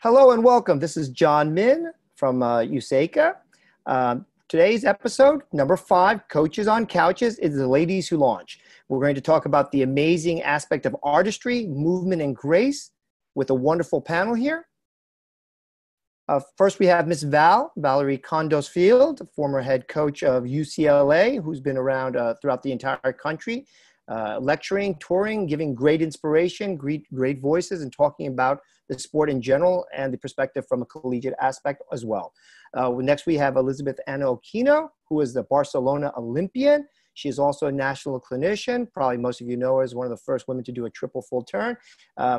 Hello and welcome. This is John Min from USECA. Today's episode, number 5, Coaches on Couches, is the ladies who launch. We're going to talk about the amazing aspect of artistry, movement, and grace with a wonderful panel here. First, we have Miss Valerie Kondos Field, former head coach of UCLA, who's been around throughout the entire country, lecturing, touring, giving great inspiration, great voices, and talking about the sport in general and the perspective from a collegiate aspect as well. Next, we have Elizabeth Anna Okino, who is the Barcelona Olympian. She is also a national clinician. Probably most of you know her as one of the first women to do a triple full turn.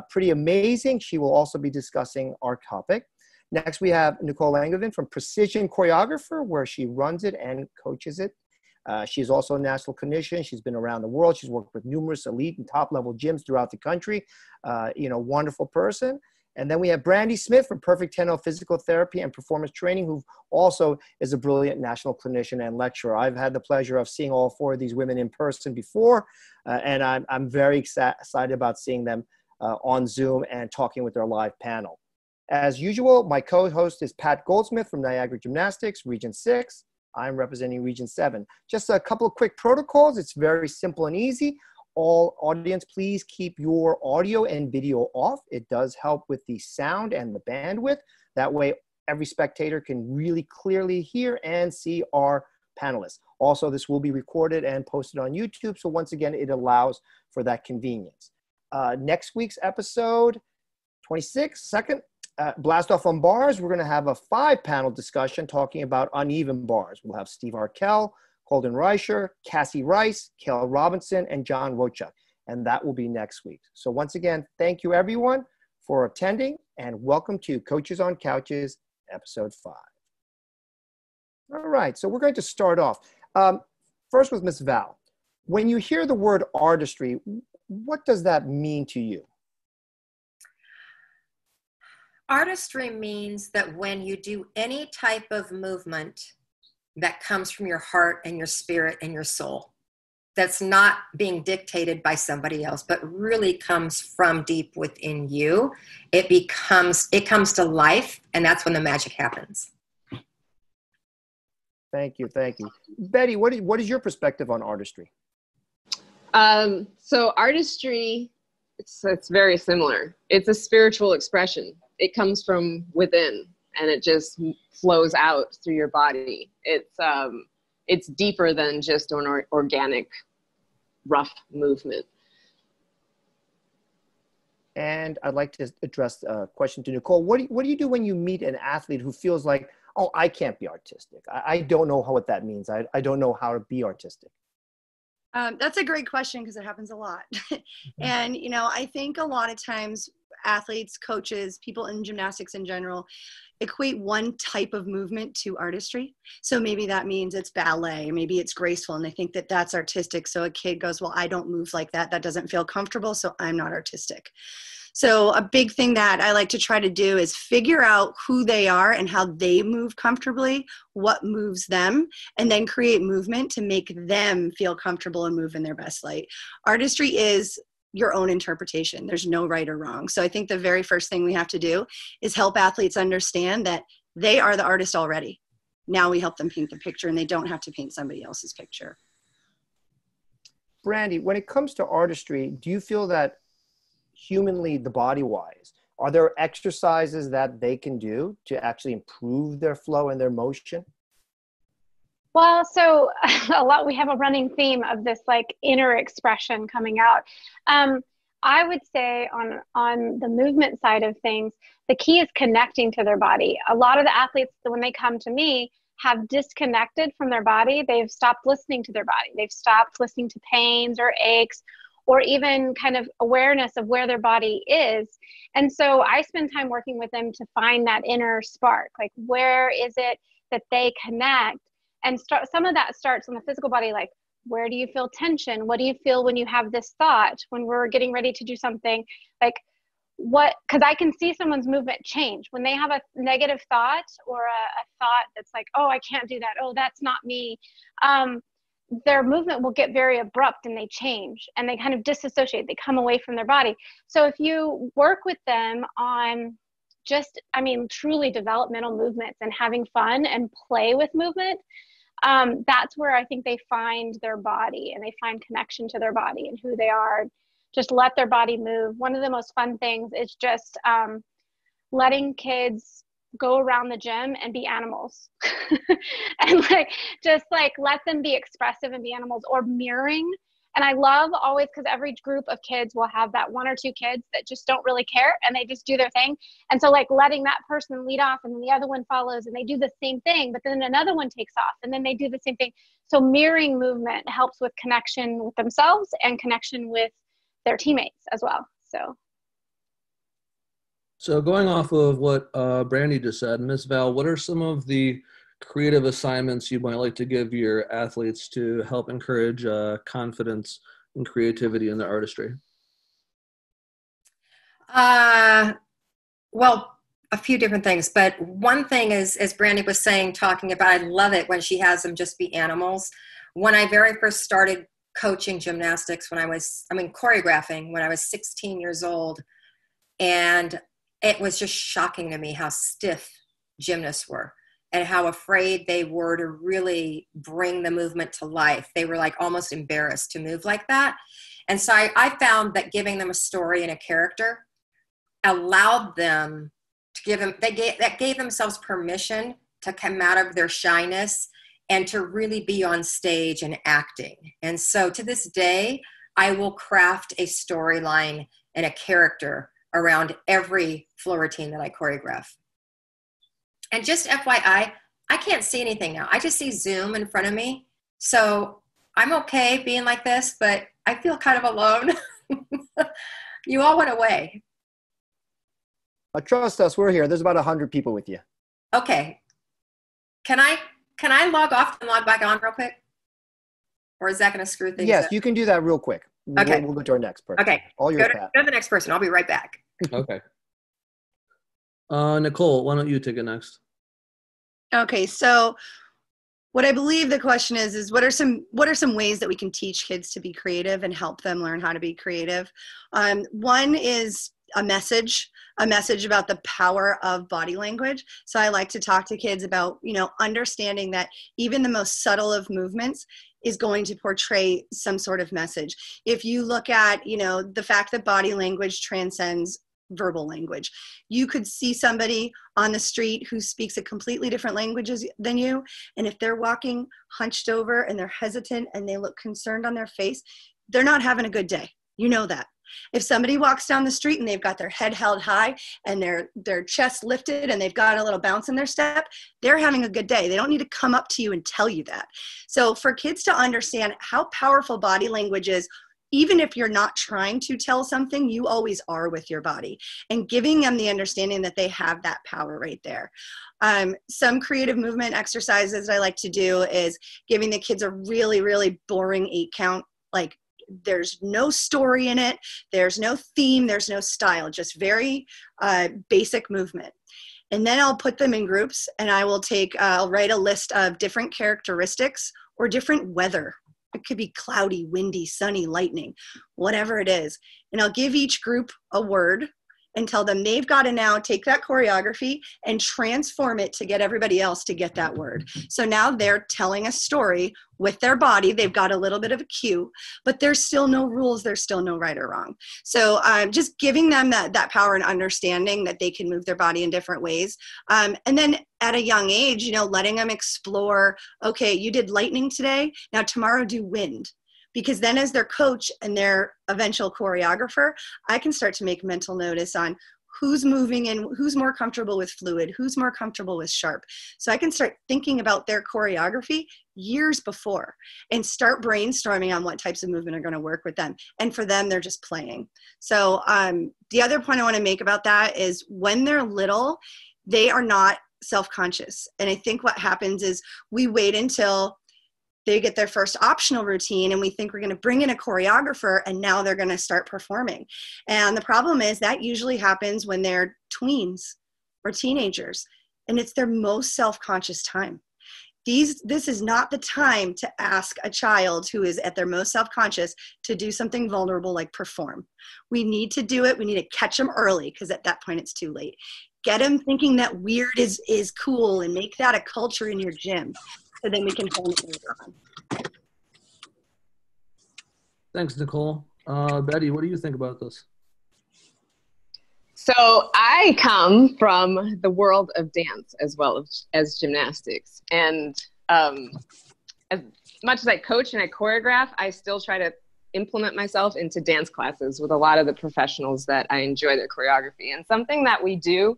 Pretty amazing. She will also be discussing our topic. Next, we have Nicole Langevin from Precision Choreographer, where she runs it and coaches it. She's also a national clinician. She's been around the world. She's worked with numerous elite and top-level gyms throughout the country. Wonderful person. And then we have Brandi Smith from Perfect 10 Physical Therapy and Performance Training, who also is a brilliant national clinician and lecturer. I've had the pleasure of seeing all 4 of these women in person before, and I'm very excited about seeing them on Zoom and talking with their live panel. As usual, my co-host is Pat Goldsmith from Niagara Gymnastics, Region 6. I'm representing Region 7. Just a couple of quick protocols. It's very simple and easy. All audience, please keep your audio and video off. It does help with the sound and the bandwidth. That way, every spectator can really clearly hear and see our panelists. Also, this will be recorded and posted on YouTube. So once again, it allows for that convenience. Next week's episode, 26, second, Blast Off on Bars. We're going to have a 5-panel discussion talking about uneven bars. We'll have Steve Arkell, Colden Reicher, Cassie Rice, Kel Robinson, and John Wochuk. And that will be next week. So once again, thank you everyone for attending, and welcome to Coaches on Couches, episode 5. All right, so we're going to start off. First with Miss Val. When you hear the word artistry, what does that mean to you? Artistry means that when you do any type of movement that comes from your heart and your spirit and your soul, that's not being dictated by somebody else, but really comes from deep within you, it comes to life, and that's when the magic happens. Thank you. Betty, what is your perspective on artistry? So artistry, it's very similar. It's a spiritual expression. It comes from within, and it just flows out through your body. It's deeper than just an organic, rough movement. And I'd like to address a question to Nicole. What do you do when you meet an athlete who feels like, oh, I can't be artistic. I don't know what that means. I don't know how to be artistic. That's a great question because it happens a lot. And, I think a lot of times athletes, coaches, people in gymnastics in general, equate one type of movement to artistry. So maybe that means it's ballet, maybe it's graceful, and they think that that's artistic. So a kid goes, well, I don't move like that. That doesn't feel comfortable, so I'm not artistic. So a big thing that I like to try to do is figure out who they are and how they move comfortably, what moves them, and then create movement to make them feel comfortable and move in their best light. Artistry is your own interpretation. There's no right or wrong. So I think the very first thing we have to do is help athletes understand that they are the artist already. Now we help them paint the picture, and they don't have to paint somebody else's picture. Brandi, when it comes to artistry, do you feel that humanly, the body-wise, are there exercises that they can do to actually improve their flow and their motion? Well, so we have a running theme of this inner expression coming out. I would say on the movement side of things, the key is connecting to their body. A lot of the athletes, when they come to me, have disconnected from their body. They've stopped listening to their body. They've stopped listening to pains or aches, or even kind of awareness of where their body is. And so I spend time working with them to find that inner spark. Where is it that they connect? And some of that starts on the physical body, where do you feel tension? What do you feel when you have this thought, when we're getting ready to do something? Because I can see someone's movement change. When they have a negative thought or a thought that's oh, I can't do that. Oh, that's not me. Their movement will get very abrupt, and they change, and they kind of disassociate. They come away from their body. So if you work with them on just, I mean, truly developmental movements and having fun and play with movement, that's where I think they find their body and they find connection to their body and who they are. Just let their body move. One of the most fun things is just letting kids go around the gym and be animals and just let them be expressive and be animals, or mirroring. And I love always, because every group of kids will have that one or two kids that just don't really care and they just do their thing. And so letting that person lead off and then the other one follows and they do the same thing, but then another one takes off and then they do the same thing. So mirroring movement helps with connection with themselves and connection with their teammates as well. So going off of what Brandi just said, Miss Val, what are some of the creative assignments you might like to give your athletes to help encourage confidence and creativity in their artistry? Well, a few different things, but one thing is, as Brandi was saying, talking about, I love it when she has them just be animals. When I very first started coaching gymnastics, choreographing, when I was 16 years old, and it was just shocking to me how stiff gymnasts were and how afraid they were to really bring the movement to life. They were almost embarrassed to move like that. And so I found that giving them a story and a character allowed them to gave themselves permission to come out of their shyness and to really be on stage and acting. And so to this day, I will craft a storyline and a character around every floor routine that I choreograph. And just FYI, I can't see anything now. I just see Zoom in front of me. So I'm okay being like this, but I feel kind of alone. You all went away. Trust us, we're here. There's about 100 people with you. Okay. Can I log off and log back on real quick? Or is that going to screw things up? Yes, you can do that real quick. Okay. We'll go to our next person. Okay. All yours, go to the next person. I'll be right back. Okay. Nicole, why don't you take it next? Okay, so what I believe the question is what are some ways that we can teach kids to be creative and help them learn how to be creative? One is a message about the power of body language. So I like to talk to kids about, understanding that even the most subtle of movements is going to portray some sort of message. If you look at, the fact that body language transcends verbal language. You could see somebody on the street who speaks a completely different language than you, and if they're walking hunched over and they're hesitant and they look concerned on their face, they're not having a good day. You know that. If somebody walks down the street and they've got their head held high and their chest lifted and they've got a little bounce in their step, they're having a good day. They don't need to come up to you and tell you that. So for kids to understand how powerful body language is, even if you're not trying to tell something, you always are with your body, and giving them the understanding that they have that power right there. Some creative movement exercises that I like to do is giving the kids a really, really boring 8 count. There's no story in it. There's no theme. There's no style, just very basic movement. And then I'll put them in groups and I'll write a list of different characteristics or different weather. It could be cloudy, windy, sunny, lightning, whatever it is. And I'll give each group a word and tell them they've got to now take that choreography and transform it to get everybody else to get that word. So now they're telling a story with their body. They've got a little bit of a cue, but there's still no rules. There's still no right or wrong. So just giving them that power and understanding that they can move their body in different ways. And then at a young age, letting them explore, okay, you did lightning today. Now tomorrow do wind. Because then as their coach and their eventual choreographer, I can start to make mental notice on who's moving and who's more comfortable with fluid, who's more comfortable with sharp. So I can start thinking about their choreography years before and start brainstorming on what types of movement are going to work with them. And for them, they're just playing. So the other point I want to make about that is when they're little, they are not self-conscious. And I think what happens is we wait until they get their first optional routine and we think we're going to bring in a choreographer and now they're going to start performing. And the problem is that usually happens when they're tweens or teenagers, and it's their most self-conscious time. This is not the time to ask a child who is at their most self-conscious to do something vulnerable like perform. We need to do it. We need to catch them early because at that point it's too late. get them thinking that weird is cool, and make that a culture in your gym, so then we can hone it later on. Thanks, Nicole. Betty, what do you think about this? So I come from the world of dance as well as gymnastics. And as much as I coach and I choreograph, I still try to implement myself into dance classes with a lot of the professionals that I enjoy their choreography. And something that we do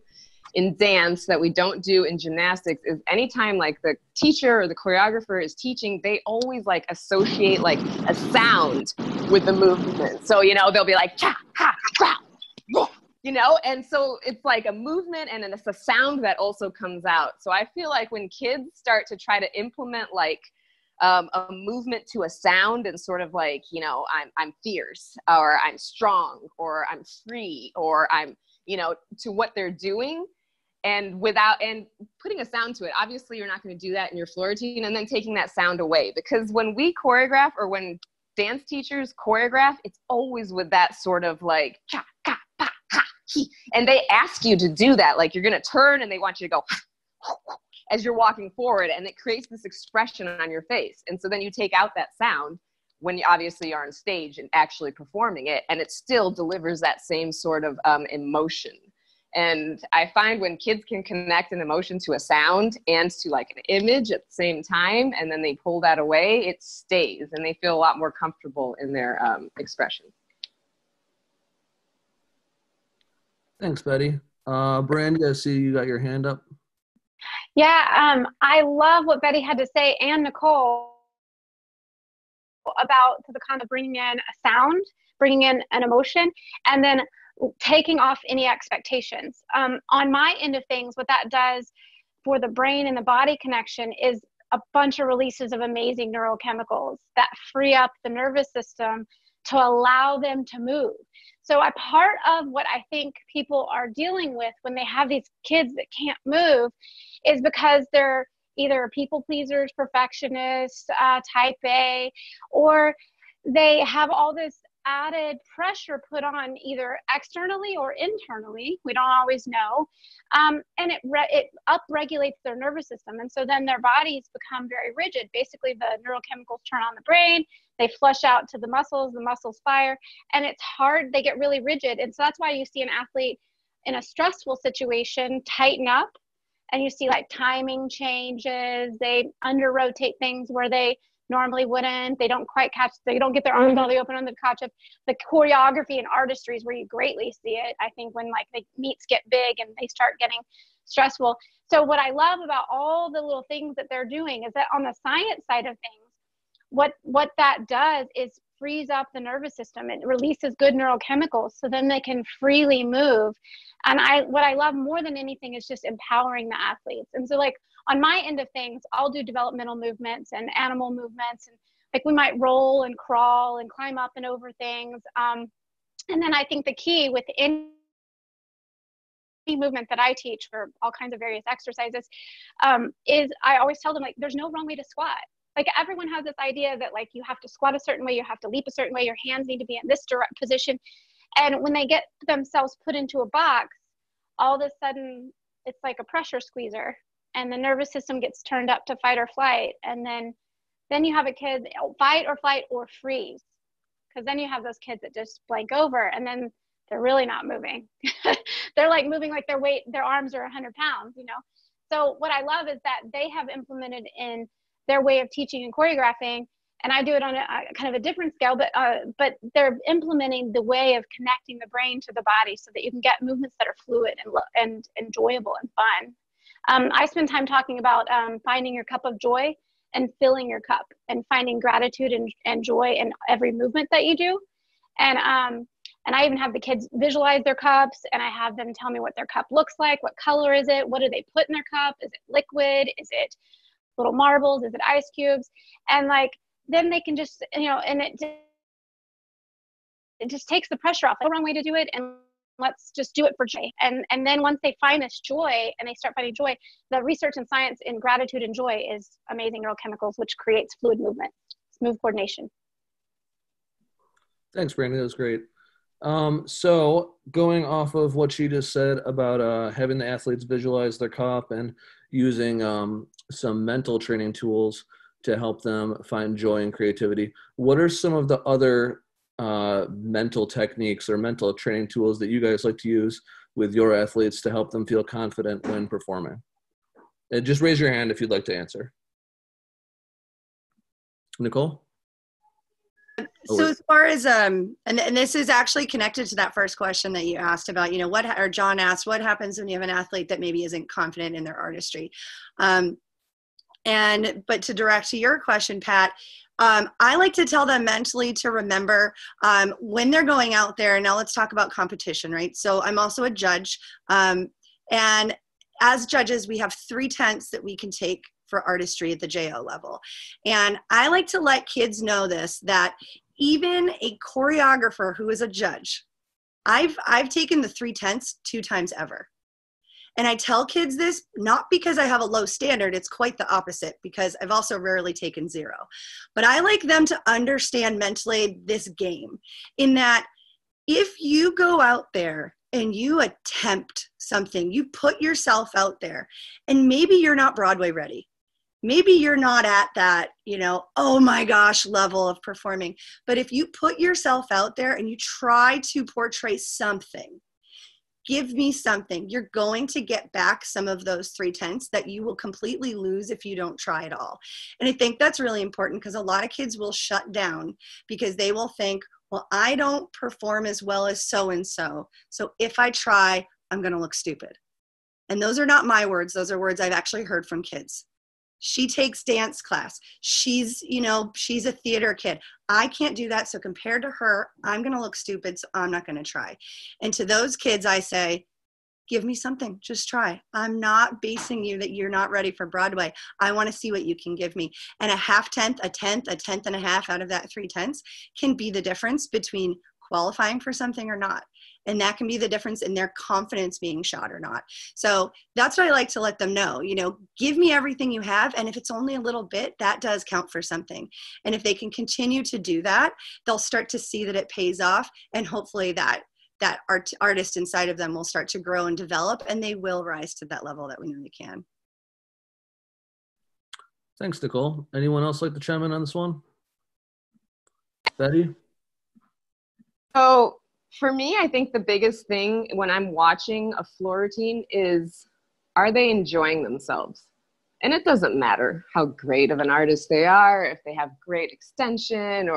in dance that we don't do in gymnastics is anytime like the teacher or the choreographer is teaching, they always like associate like a sound with the movement. So, you know, they'll be like, cha, ha, cha, you know, and so it's like a movement and then it's a sound that also comes out. So I feel like when kids start to try to implement like a movement to a sound and sort of like, you know, I'm fierce, or I'm strong, or I'm free, or I'm, you know, to what they're doing, and putting a sound to it. Obviously you're not going to do that in your floor routine and then taking that sound away, because when we choreograph or when dance teachers choreograph, it's always with that sort of like cha, ka, pa, ha, he, and they ask you to do that. Like you're going to turn and they want you to go as you're walking forward, and it creates this expression on your face. And so then you take out that sound when you obviously are on stage and actually performing it, and it still delivers that same sort of emotion. And I find when kids can connect an emotion to a sound and to like an image at the same time, and then they pull that away, it stays and they feel a lot more comfortable in their expression. Thanks, Betty. Brandi, I see you got your hand up. Yeah, I love what Betty had to say, and Nicole, about the kind of bringing in a sound, bringing in an emotion, and then taking off any expectations. On my end of things, what that does for the brain and the body connection is a bunch of releases of amazing neurochemicals that free up the nervous system to allow them to move. So a part of what I think people are dealing with when they have these kids that can't move is because they're either people pleasers, perfectionists, type A, or they have all this added pressure put on either externally or internally. We don't always know. And it upregulates their nervous system. And so then their bodies become very rigid. Basically, the neurochemicals turn on the brain, they flush out to the muscles fire, and it's hard. They get really rigid. And so that's why you see an athlete in a stressful situation tighten up, and you see like timing changes. They under rotate things where they normally wouldn't. They don't quite catch, they don't get their arms all the way open on the catch up. The choreography and artistry is where you greatly see it, I think, when like the meets get big and they start getting stressful. So what I love about all the little things that they're doing is that on the science side of things, what that does is frees up the nervous system. It releases good neurochemicals, so then they can freely move. And what I love more than anything is just empowering the athletes. And so like on my end of things, I'll do developmental movements and animal movements, and like we might roll and crawl and climb up and over things. And then I think the key with any movement that I teach for all kinds of various exercises is I always tell them, like, there's no wrong way to squat. Like everyone has this idea that like you have to squat a certain way, you have to leap a certain way, your hands need to be in this direct position. And when they get themselves put into a box, all of a sudden it's like a pressure squeezer, and the nervous system gets turned up to fight or flight. And then you have a kid fight or flight or freeze, because then you have those kids that just blank over, and then they're really not moving. They're like moving like their arms are 100 pounds, you know? So what I love is that they have implemented in their way of teaching and choreographing, and I do it on a kind of a different scale, but they're implementing the way of connecting the brain to the body so that you can get movements that are fluid and enjoyable and fun. I spend time talking about finding your cup of joy and filling your cup, and finding gratitude and joy in every movement that you do. And I even have the kids visualize their cups, and I have them tell me what their cup looks like, what color is it, what do they put in their cup, is it liquid, is it little marbles, is it ice cubes? And like then they can just, you know, and it just takes the pressure off. The wrong way to do it, and let's just do it for joy. And then once they find this joy and they start finding joy, the research and science in gratitude and joy is amazing neurochemicals, which creates fluid movement, smooth coordination. Thanks, Brandi. That was great. So going off of what she just said about having the athletes visualize their comp and using some mental training tools to help them find joy and creativity, what are some of the other mental techniques or mental training tools that you guys like to use with your athletes to help them feel confident when performing? And just raise your hand if you'd like to answer. Nicole? So as far as and this is actually connected to that first question that you asked about, you know, or John asked, what happens when you have an athlete that maybe isn't confident in their artistry? But to direct to your question, Pat, I like to tell them mentally to remember when they're going out there. Now let's talk about competition, right? So I'm also a judge, and as judges, we have 3 tenths that we can take for artistry at the JO level. And I like to let kids know this, that even a choreographer who is a judge, I've taken the 3 tenths 2 times ever. And I tell kids this not because I have a low standard, it's quite the opposite, because I've also rarely taken 0. But I like them to understand mentally this game, in that if you go out there and you attempt something, you put yourself out there, and maybe you're not Broadway ready. Maybe you're not at that, you know, oh my gosh, level of performing. But if you put yourself out there and you try to portray something, give me something, you're going to get back some of those 3 tenths that you will completely lose if you don't try at all. And I think that's really important, because a lot of kids will shut down because they will think, well, I don't perform as well as so-and-so, so if I try, I'm going to look stupid. And those are not my words. Those are words I've actually heard from kids. She takes dance class. She's a theater kid. I can't do that. So compared to her, I'm going to look stupid. So I'm not going to try. And to those kids, I say, give me something. Just try. I'm not basing you that you're not ready for Broadway. I want to see what you can give me. And a 1/2 tenth, a tenth, a tenth and a half out of that 3 tenths can be the difference between qualifying for something or not. And that can be the difference in their confidence being shot or not. So that's what I like to let them know, you know, give me everything you have. And if it's only a little bit, that does count for something. And if they can continue to do that, they'll start to see that it pays off. And hopefully that artist inside of them will start to grow and develop, and they will rise to that level that we know they can. Thanks, Nicole. Anyone else like to chime in on this one? Betty? So for me, I think the biggest thing when I'm watching a floor routine is, are they enjoying themselves? And it doesn't matter how great of an artist they are, if they have great extension,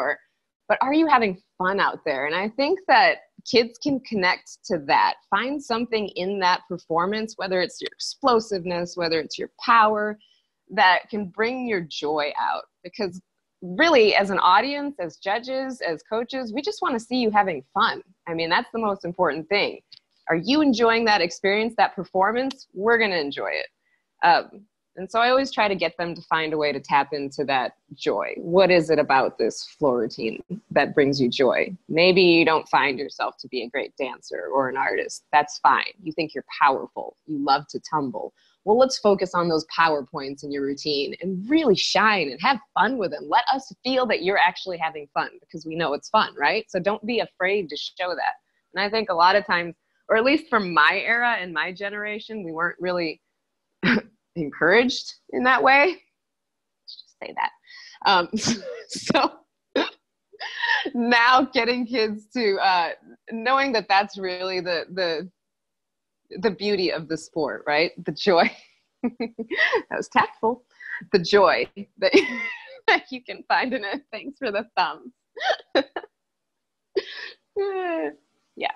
but are you having fun out there? And I think that kids can connect to that. Find something in that performance, whether it's your explosiveness, whether it's your power, that can bring your joy out. Because really, as an audience, as judges, as coaches, we just want to see you having fun. I mean, that's the most important thing. Are you enjoying that experience, that performance? We're going to enjoy it. And so I always try to get them to find a way to tap into that joy. What is it about this floor routine that brings you joy? Maybe you don't find yourself to be a great dancer or an artist. That's fine. You think you're powerful. You love to tumble. Well, let's focus on those power points in your routine and really shine and have fun with them. Let us feel that you're actually having fun, because we know it's fun, right? So don't be afraid to show that. And I think a lot of times, or at least from my era and my generation, we weren't really encouraged in that way. Let's just say that. So now getting kids to knowing that that's really the beauty of the sport, right? The joy. That was tactful. The joy that, that you can find in it. Thanks for the thumbs. Yeah.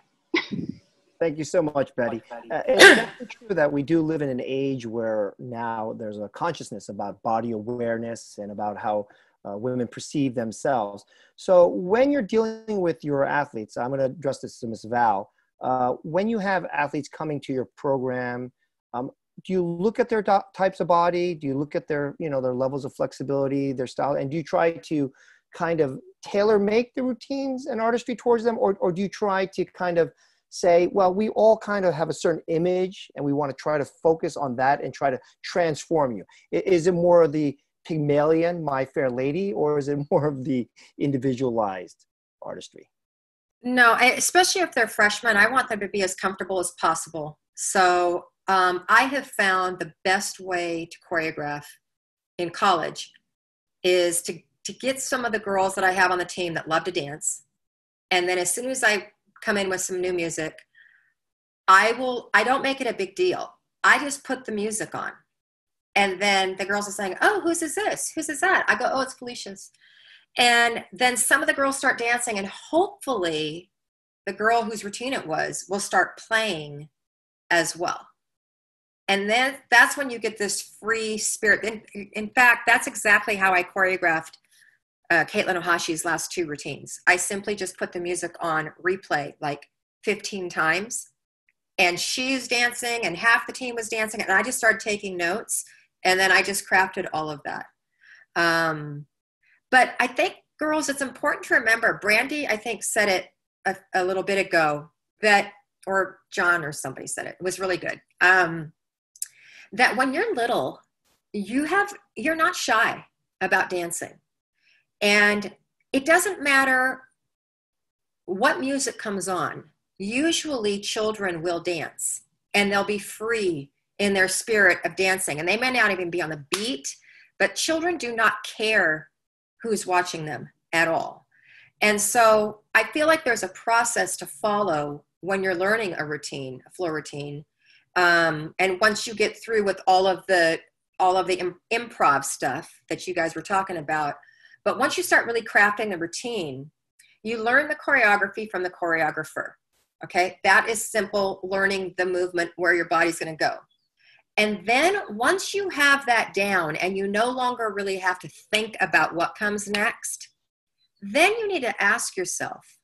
Thank you so much, Betty. It's definitely true that we do live in an age where now there's a consciousness about body awareness and about how women perceive themselves. So when you're dealing with your athletes, I'm going to address this to Miss Val. When you have athletes coming to your program, do you look at their types of body? Do you look at their, their levels of flexibility, their style, and do you try to kind of tailor make the routines and artistry towards them, or do you try to kind of say, well, we all kind of have a certain image and we want to try to focus on that and try to transform you? Is it more of the Pygmalion, My Fair Lady, or is it more of the individualized artistry? No, especially if they're freshmen, I want them to be as comfortable as possible. So I have found the best way to choreograph in college is to get some of the girls that I have on the team that love to dance. And then as soon as I come in with some new music, I don't make it a big deal. I just put the music on. And then the girls are saying, oh, whose is this? Whose is that? I go, oh, it's Felicia's. And then some of the girls start dancing, and hopefully the girl whose routine it was will start playing as well. And then that's when you get this free spirit. In fact, that's exactly how I choreographed Caitlin Ohashi's last 2 routines. I simply just put the music on replay like 15 times, and she's dancing and half the team was dancing, and I just started taking notes, and then I just crafted all of that. But I think, girls, it's important to remember, Brandi, I think, said it a little bit ago, that, or John or somebody said it, it was really good, that when you're little, you're not shy about dancing. And it doesn't matter what music comes on. Usually children will dance, and they'll be free in their spirit of dancing. And they may not even be on the beat, but children do not care who's watching them at all. And so I feel like there's a process to follow when you're learning a routine, a floor routine. And once you get through with all of the improv stuff that you guys were talking about, but once you start really crafting the routine, you learn the choreography from the choreographer. Okay, that is simple, learning the movement where your body's going to go. And then once you have that down and you no longer really have to think about what comes next, then you need to ask yourself,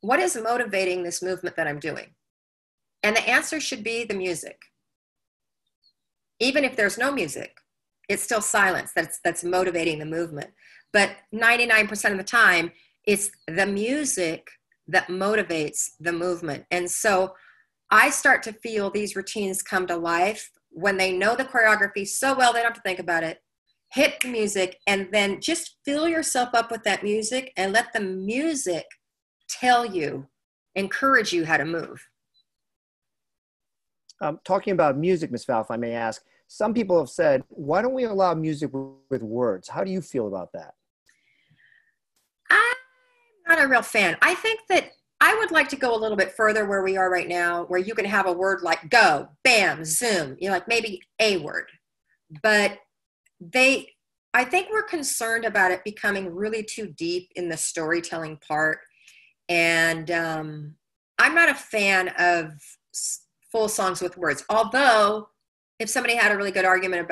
what is motivating this movement that I'm doing? And the answer should be the music. Even if there's no music, it's still silence that's motivating the movement. But 99% of the time, it's the music that motivates the movement. And so I start to feel these routines come to life when they know the choreography so well they don't have to think about it. Hit the music, and then just fill yourself up with that music and let the music tell you, encourage you how to move. Talking about music, Miss Val, if I may ask, some people have said, why don't we allow music with words? How do you feel about that? I'm not a real fan. I think that I would like to go a little bit further where we are right now, where you can have a word like go, bam, zoom, like maybe a word. But I think we're concerned about it becoming really too deep in the storytelling part. And I'm not a fan of full songs with words, although if somebody had a really good argument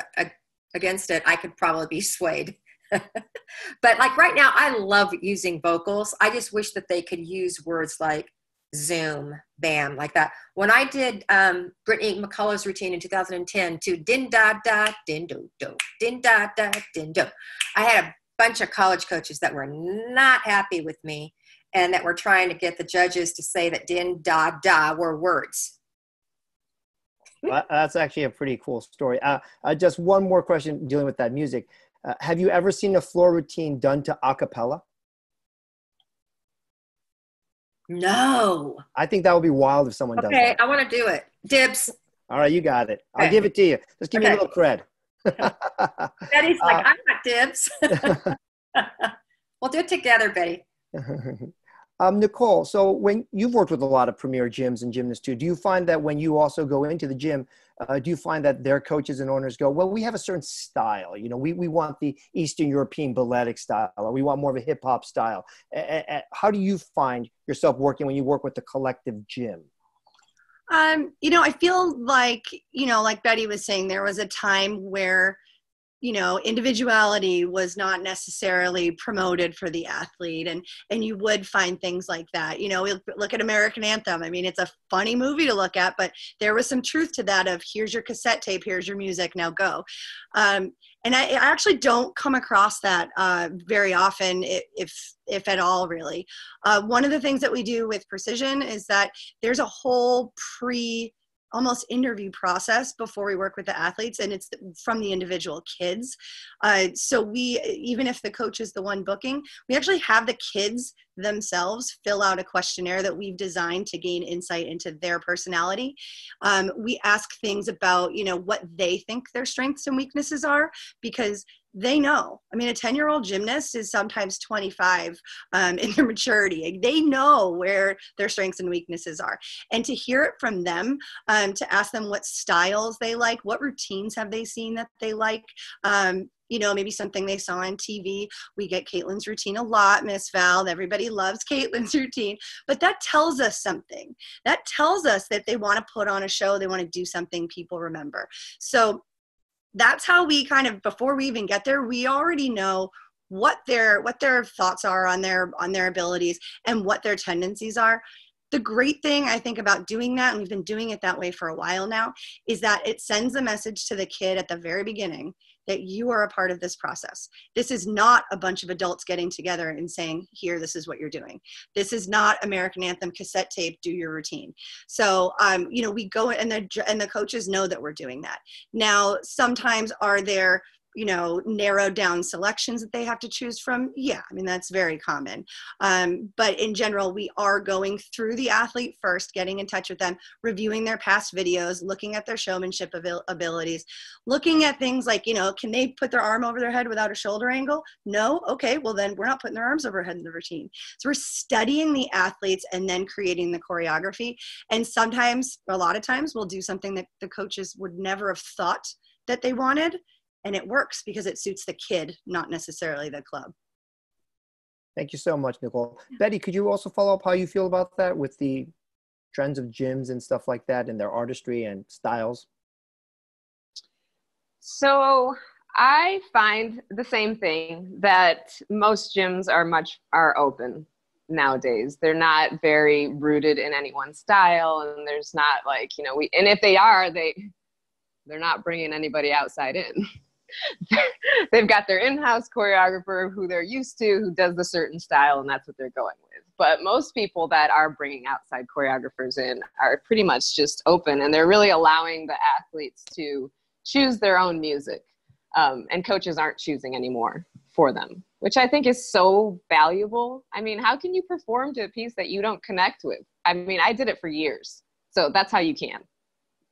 against it, I could probably be swayed. But like right now, I love using vocals. I just wish that they could use words like zoom, bam, like that. When I did Brittany McCullough's routine in 2010 to din da da din do do din da da din do, I had a bunch of college coaches that were not happy with me and that were trying to get the judges to say that din da da were words. Well, that's actually a pretty cool story. Just one more question dealing with that music. Have you ever seen a floor routine done to a cappella? No. I think that would be wild if someone does that. Okay, I want to do it. Dibs. All right, you got it. Okay. I'll give it to you. Just give me a little cred. Betty's like, I'm not dibs. We'll do it together, Betty. Nicole, so when you've worked with a lot of premier gyms and gymnasts too, do you find that when you also go into the gym, do you find that their coaches and owners go, well, we have a certain style, we want the Eastern European balletic style, or we want more of a hip hop style. How do you find yourself working when you work with the collective gym? I feel like, like Betty was saying, there was a time where individuality was not necessarily promoted for the athlete, and you would find things like that. Look at American Anthem. I mean, it's a funny movie to look at, but there was some truth to that of here's your cassette tape, here's your music, now go. And I actually don't come across that very often, if at all, really. One of the things that we do with Precision is that there's a whole almost interview process before we work with the athletes, and it's from the individual kids. So we, even if the coach is the one booking, we actually have the kids themselves fill out a questionnaire that we've designed to gain insight into their personality. We ask things about, you know, what they think their strengths and weaknesses are, because they know. I mean, a 10-year-old gymnast is sometimes 25 in their maturity. They know where their strengths and weaknesses are. And to hear it from them, to ask them what styles they like, what routines have they seen that they like, you know, maybe something they saw on TV. We get Caitlin's routine a lot, Miss Val. Everybody loves Caitlin's routine. But that tells us something. That tells us that they want to put on a show. They want to do something people remember. So that's how we kind of, before we even get there, we already know what their thoughts are on their abilities and what their tendencies are. The great thing I think about doing that, and we've been doing it that way for a while now, is that it sends a message to the kid at the very beginning that you are a part of this process. This is not a bunch of adults getting together and saying, here, this is what you're doing. This is not American Anthem cassette tape, do your routine. So, you know, we go and the coaches know that we're doing that. Now, sometimes are there, you know, narrowed down selections that they have to choose from? Yeah, I mean, that's very common. But in general, we are going through the athlete first, getting in touch with them, reviewing their past videos, looking at their showmanship abilities, looking at things like, you know, can they put their arm over their head without a shoulder angle? No? Okay, well then we're not putting their arms over their head in the routine. So we're studying the athletes and then creating the choreography. And sometimes, a lot of times, we'll do something that the coaches would never have thought that they wanted. And it works because it suits the kid, not necessarily the club. Thank you so much, Nicole. Betty, could you also follow up how you feel about that with the trends of gyms and stuff like that and their artistry and styles? So I find the same thing, that most gyms are open nowadays. They're not very rooted in any one style, and there's not like, you know, and if they are, they're not bringing anybody outside in. They've got their in-house choreographer who they're used to, who does the certain style, and that's what they're going with. But most people that are bringing outside choreographers in are pretty much just open, and they're really allowing the athletes to choose their own music. And coaches aren't choosing anymore for them, which I think is so valuable. I mean, how can you perform to a piece that you don't connect with? I mean, I did it for years, so that's how you can.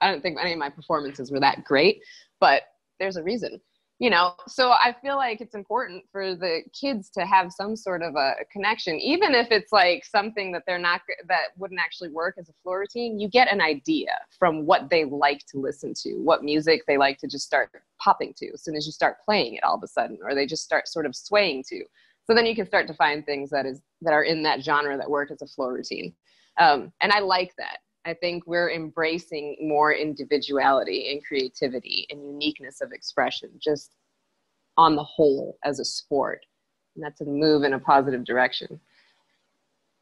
I don't think any of my performances were that great, but there's a reason, you know? So I feel like it's important for the kids to have some sort of a connection, even if it's like something that that wouldn't actually work as a floor routine. You get an idea from what they like to listen to, what music they like to just start popping to as soon as you start playing it all of a sudden, or they just start sort of swaying to. So then you can start to find things that are in that genre that work as a floor routine. And I like that. I think we're embracing more individuality and creativity and uniqueness of expression just on the whole as a sport. And that's a move in a positive direction.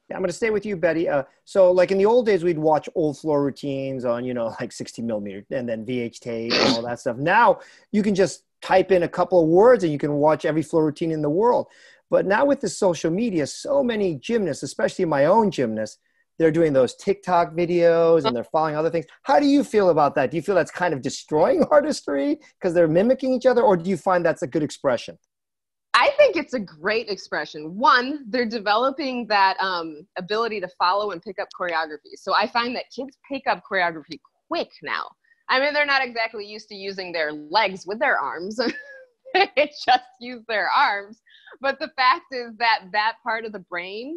Yeah, I'm going to stay with you, Betty. So like in the old days, we'd watch old floor routines on, you know, like 60 millimeter and then VH tape and all that stuff. Now you can just type in a couple of words and you can watch every floor routine in the world. But now with the social media, so many gymnasts, especially my own gymnasts, they're doing those TikTok videos and they're following other things. How do you feel about that? Do you feel that's kind of destroying artistry because they're mimicking each other, or do you find that's a good expression? I think it's a great expression. One, they're developing that ability to follow and pick up choreography. So I find that kids pick up choreography quick now. I mean, they're not exactly used to using their legs with their arms. They just use their arms. But the fact is that part of the brain,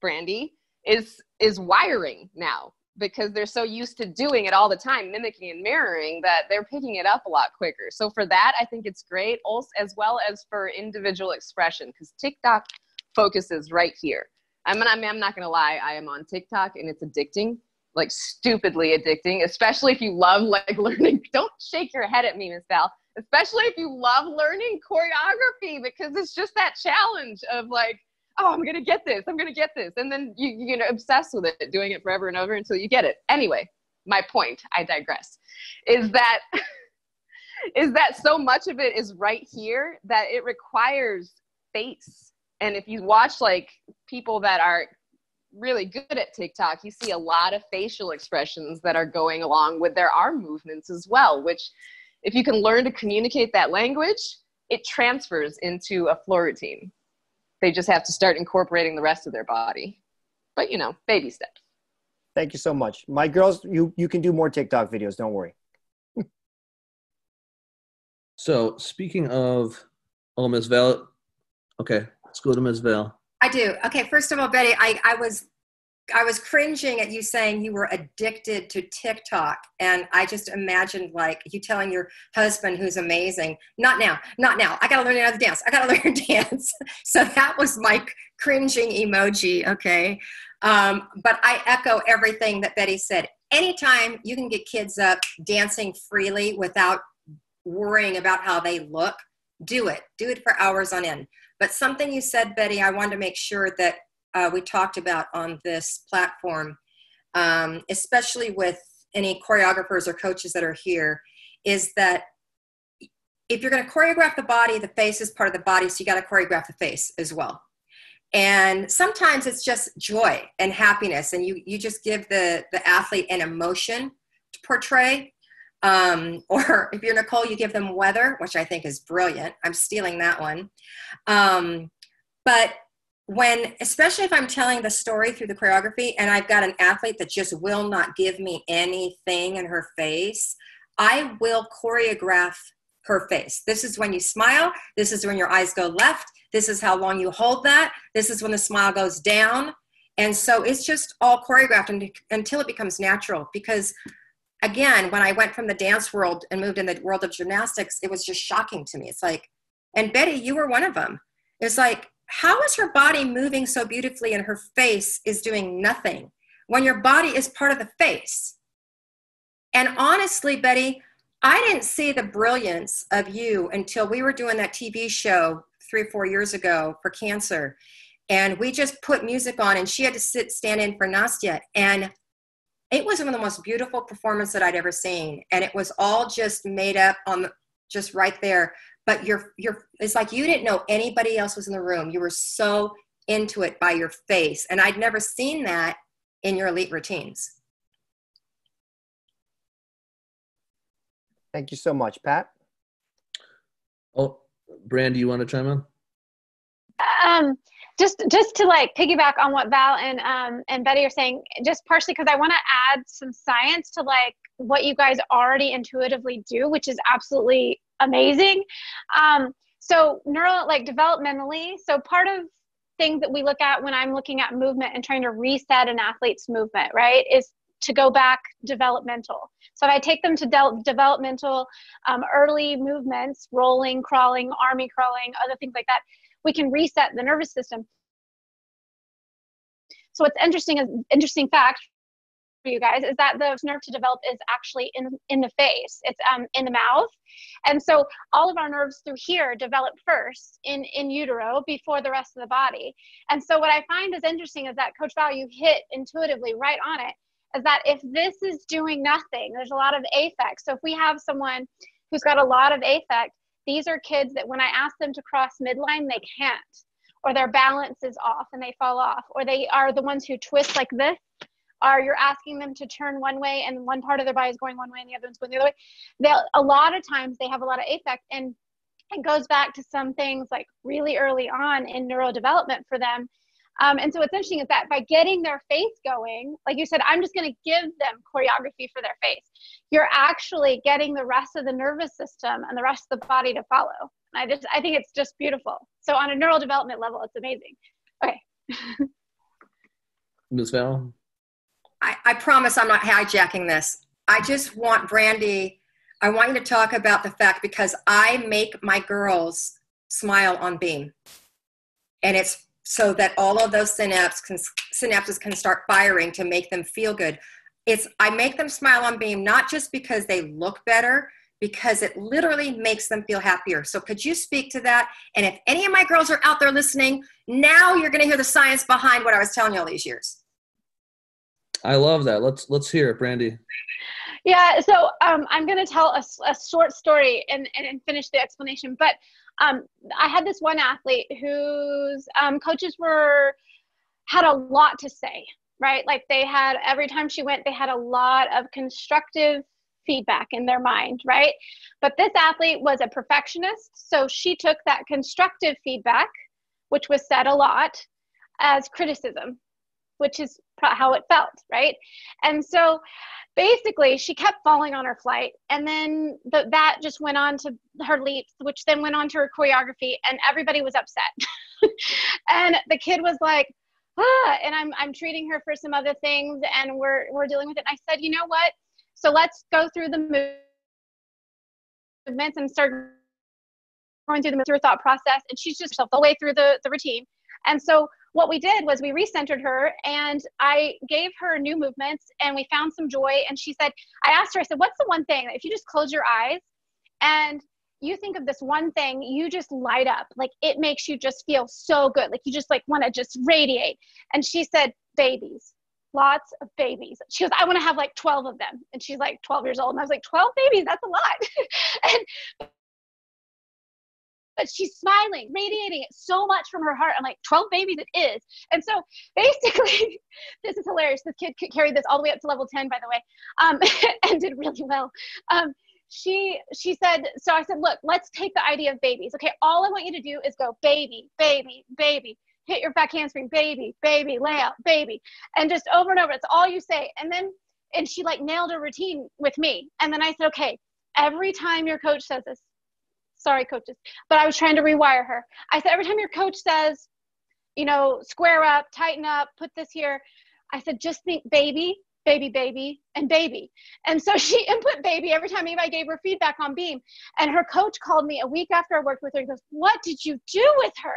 Brandi, is wiring now, because they're so used to doing it all the time, mimicking and mirroring, that they're picking it up a lot quicker. So for that, I think it's great, also, as well as for individual expression, because TikTok focuses right here. I'm not going to lie, I am on TikTok and it's addicting, like stupidly addicting, especially if you love like learning. Don't shake your head at me, Miss Val. Especially if you love learning choreography, because it's just that challenge of like, oh, I'm going to get this. I'm going to get this. And then you know, obsess with it, doing it forever and over until you get it. Anyway, my point, I digress, is that so much of it is right here that it requires face. And if you watch like people that are really good at TikTok, you see a lot of facial expressions that are going along with their arm movements as well, which if you can learn to communicate that language, it transfers into a floor routine. They just have to start incorporating the rest of their body. But, baby steps. Thank you so much. My girls, you can do more TikTok videos. Don't worry. So speaking of, Miss Val, okay, let's go to Miss Val. I do. Okay, first of all, Betty, I was cringing at you saying you were addicted to TikTok, and I just imagined like you telling your husband, who's amazing, not now. I got to learn another dance. I got to learn to dance. So that was my cringing emoji. Okay. But I echo everything that Betty said. Anytime you can get kids up dancing freely without worrying about how they look, do it for hours on end. But something you said, Betty, I wanted to make sure that we talked about on this platform, especially with any choreographers or coaches that are here, is that if you're going to choreograph the body, the face is part of the body, so you got to choreograph the face as well. And sometimes it's just joy and happiness, and you just give the athlete an emotion to portray. Or if you're Nicole, you give them weather, which I think is brilliant. I'm stealing that one. But especially if I'm telling the story through the choreography and I've got an athlete that just will not give me anything in her face, I will choreograph her face. This is when you smile. This is when your eyes go left. This is how long you hold that. This is when the smile goes down. And so it's just all choreographed until it becomes natural. Because again, when I went from the dance world and moved in the world of gymnastics, it was just shocking to me. It's like, and Betty, you were one of them. It's like, how is her body moving so beautifully and her face is doing nothing when your body is part of the face? And honestly, Betty, I didn't see the brilliance of you until we were doing that TV show 3 or 4 years ago for cancer. And we just put music on and she had to stand in for Nastya. And it was one of the most beautiful performances that I'd ever seen. And it was all just made up just right there. But it's like you didn't know anybody else was in the room. You were so into it by your face. And I'd never seen that in your elite routines. Thank you so much, Pat. Oh, Brandi, you want to chime in? Just to like piggyback on what Val and Betty are saying, just partially because I want to add some science to like what you guys already intuitively do, which is absolutely amazing. So developmentally, so part of things that we look at when I'm looking at movement and trying to reset an athlete's movement, right, is to go back developmental. So if I take them to developmental early movements, rolling, crawling, army crawling, other things like that, we can reset the nervous system. So what's interesting fact for you guys is that the nerve to develop is actually in the face. It's in the mouth. And so all of our nerves through here develop first in utero before the rest of the body. And so what I find is interesting is that Coach Val, you hit intuitively right on it, is that if this is doing nothing, there's a lot of affect. So if we have someone who's got a lot of affect, these are kids that when I ask them to cross midline, they can't, or their balance is off and they fall off, or they are the ones who twist like this, or you're asking them to turn one way and one part of their body is going one way and the other one's going the other way. A lot of times they have a lot of affect, and it goes back to some things like really early on in neurodevelopment for them. And so what's interesting is that by getting their face going, like you said, I'm just going to give them choreography for their face. You're actually getting the rest of the nervous system and the rest of the body to follow. And I think it's just beautiful. So on a neural development level, it's amazing. Okay. Ms. Val? I promise I'm not hijacking this. I just want Brandi, I want you to talk about the fact, because I make my girls smile on beam. And it's so that all of those synapses can start firing to make them feel good. I make them smile on beam, not just because they look better, because it literally makes them feel happier. So could you speak to that? And if any of my girls are out there listening, now you're going to hear the science behind what I was telling you all these years. I love that. Let's hear it, Brandi. Yeah, so I'm going to tell a short story and finish the explanation. But I had this one athlete whose coaches had a lot to say, right? Like every time she went, they had a lot of constructive feedback in their mind, right? But this athlete was a perfectionist. So she took that constructive feedback, which was said a lot, as criticism, which is how it felt, right? And so basically she kept falling on her flight, and then that just went on to her leaps, which then went on to her choreography, and everybody was upset. And the kid was like, and I'm treating her for some other things, and we're dealing with it. And I said, you know what? So let's go through the movements and start going through her thought process. And she's just herself the way through the routine. And so what we did was we recentered her, and I gave her new movements, and we found some joy. And she said, I asked her, I said, what's the one thing that if you just close your eyes and you think of this one thing, you just light up, like it makes you just feel so good. Like you just like want to just radiate. And she said, babies, lots of babies. She goes, I want to have like 12 of them. And she's like 12 years old. And I was like, 12 babies, that's a lot. But she's smiling, radiating it so much from her heart. I'm like, 12 babies it is. And so basically, this is hilarious. This kid carried this all the way up to level 10, by the way, and did really well. She said, so I said, look, let's take the idea of babies. Okay, all I want you to do is go baby, baby, baby. Hit your back handspring, baby, baby, lay out, baby. And just over and over, it's all you say. And she like nailed a routine with me. And then I said, okay, every time your coach says this, sorry, coaches, but I was trying to rewire her. I said, every time your coach says, you know, square up, tighten up, put this here, I said, just think baby, baby, baby, and baby. And so she input baby every time I gave her feedback on beam. And her coach called me a week after I worked with her. He goes, what did you do with her?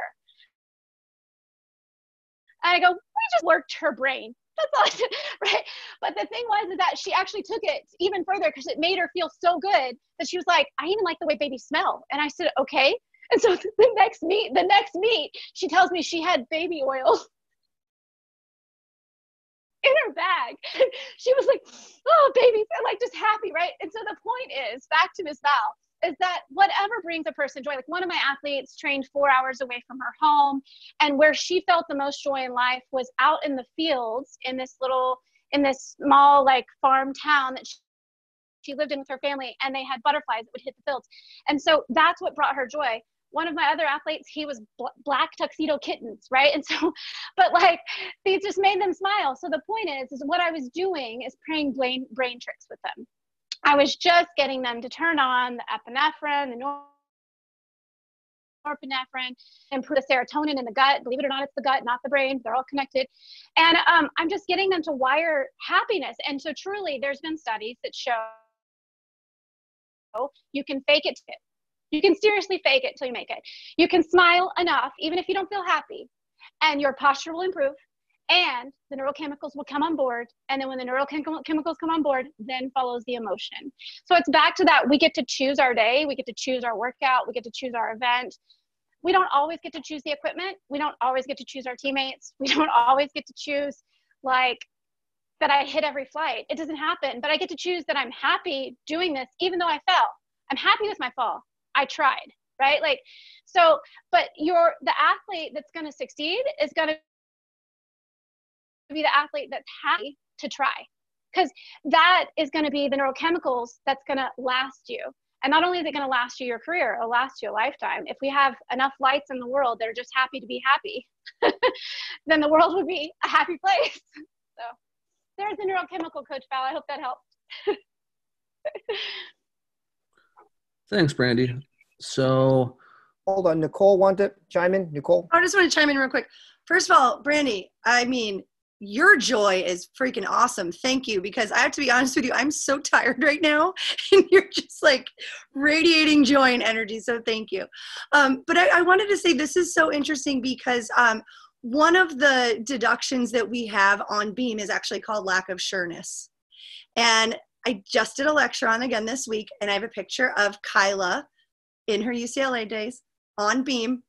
And I go, we just worked her brain. That's all I did, right? But the thing was is that she actually took it even further because it made her feel so good that she was like, I even like the way babies smell. And I said, okay. And so the next meet, she tells me she had baby oil in her bag. She was like, oh, babies, and like just happy, right? And so the point is, back to Miss Val, is that whatever brings a person joy, like one of my athletes trained 4 hours away from her home, and where she felt the most joy in life was out in the fields in this small like farm town that she lived in with her family, and they had butterflies that would hit the fields. And so that's what brought her joy. One of my other athletes, he was black tuxedo kittens, right? And so, but like, these just made them smile. So the point is what I was doing is playing brain tricks with them. I was just getting them to turn on the epinephrine, the norepinephrine, improve the serotonin in the gut. Believe it or not, it's the gut, not the brain. They're all connected. And I'm just getting them to wire happiness. And so truly, there's been studies that show you can fake it. You can seriously fake it till you make it. You can smile enough, even if you don't feel happy, and your posture will improve, and the neurochemicals will come on board. And then when the neurochemicals come on board, then follows the emotion. So it's back to that. We get to choose our day. We get to choose our workout. We get to choose our event. We don't always get to choose the equipment. We don't always get to choose our teammates. We don't always get to choose like that I hit every flight. It doesn't happen, but I get to choose that I'm happy doing this, even though I fell. I'm happy with my fall. I tried, right? Like, so, but the athlete that's going to succeed is going to be the athlete that's happy to try, because that is going to be the neurochemicals that's going to last you. And not only is it going to last you your career, it'll last you a lifetime. If we have enough lights in the world that are just happy to be happy, then the world would be a happy place. So there's the neurochemical, Coach Val. I hope that helped. Thanks, Brandi. So, hold on, Nicole wanted to chime in. Nicole? I just want to chime in real quick. First of all, Brandi, I mean, your joy is freaking awesome. Thank you, because I have to be honest with you, I'm so tired right now, and you're just like radiating joy and energy, so thank you. But I wanted to say this is so interesting because one of the deductions that we have on beam is actually called lack of sureness. And I just did a lecture on again this week, and I have a picture of Kyla in her UCLA days on beam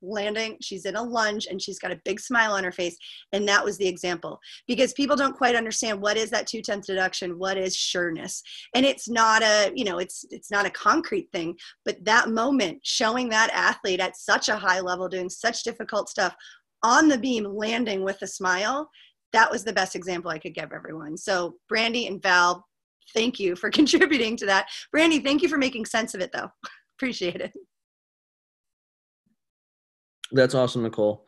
landing. She's in a lunge and she's got a big smile on her face. And that was the example, because people don't quite understand what is that 2/10 deduction, what is sureness. And it's not a, you know, it's not a concrete thing, but that moment showing that athlete at such a high level doing such difficult stuff on the beam landing with a smile, that was the best example I could give everyone. So Brandi and Val, thank you for contributing to that. Brandi, thank you for making sense of it though. Appreciate it. That's awesome, Nicole.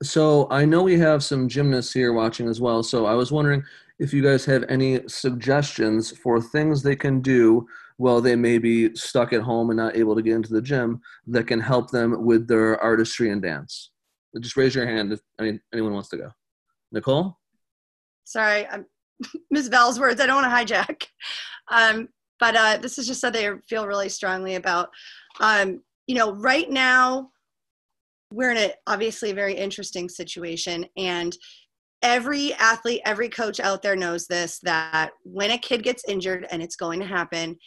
So I know we have some gymnasts here watching as well. So I was wondering if you guys have any suggestions for things they can do while they may be stuck at home and not able to get into the gym that can help them with their artistry and dance. Just raise your hand if anyone wants to go. Nicole? Sorry, Miss Val's words, I don't want to hijack. But this is just something I feel really strongly about. Right now, we're in a obviously very interesting situation, and every athlete, every coach out there knows this, that when a kid gets injured, and it's going to happen,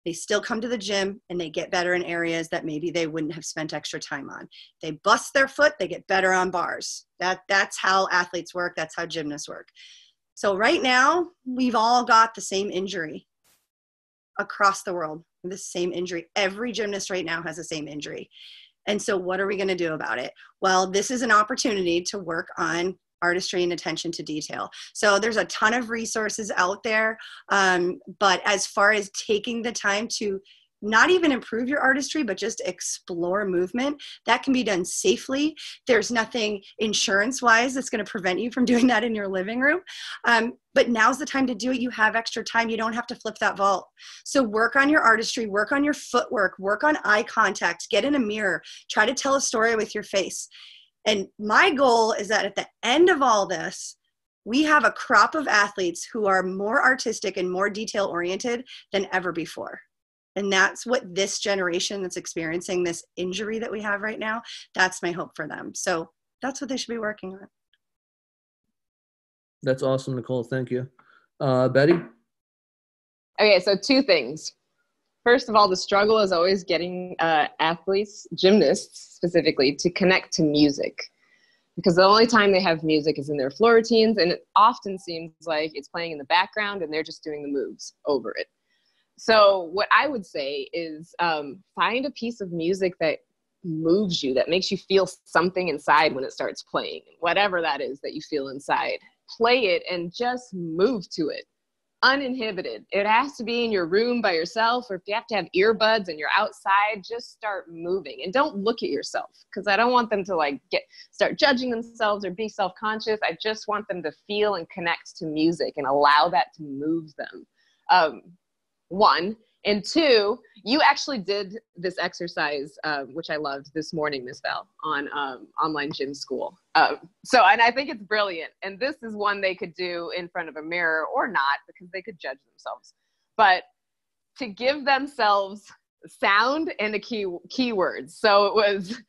they still come to the gym and they get better in areas that maybe they wouldn't have spent extra time on. They bust their foot, they get better on bars. That's how athletes work. That's how gymnasts work. So right now, we've all got the same injury across the world, the same injury. Every gymnast right now has the same injury. And so what are we going to do about it? Well, this is an opportunity to work on artistry and attention to detail. So there's a ton of resources out there. But as far as taking the time to not even improve your artistry, but just explore movement, that can be done safely. There's nothing insurance-wise that's going to prevent you from doing that in your living room. But now's the time to do it. You have extra time. You don't have to flip that vault. So work on your artistry, work on your footwork, work on eye contact, get in a mirror, try to tell a story with your face. And my goal is that at the end of all this, we have a crop of athletes who are more artistic and more detail-oriented than ever before. And that's what this generation that's experiencing this injury that we have right now, that's my hope for them. So that's what they should be working on. That's awesome, Nicole. Thank you. Betty? Okay, so two things. First of all, the struggle is always getting athletes, gymnasts specifically, to connect to music. Because the only time they have music is in their floor routines, and it often seems like it's playing in the background and they're just doing the moves over it. So what I would say is find a piece of music that moves you, that makes you feel something inside when it starts playing, whatever that is that you feel inside. Play it and just move to it, uninhibited. It has to be in your room by yourself, or if you have to have earbuds and you're outside, just start moving. And don't look at yourself, because I don't want them to start judging themselves or be self-conscious. I just want them to feel and connect to music and allow that to move them. One. And two, you actually did this exercise, which I loved this morning, Miss Val, on online gym school. And I think it's brilliant. And this is one they could do in front of a mirror or not, because they could judge themselves. But to give themselves sound and a keywords. So it was,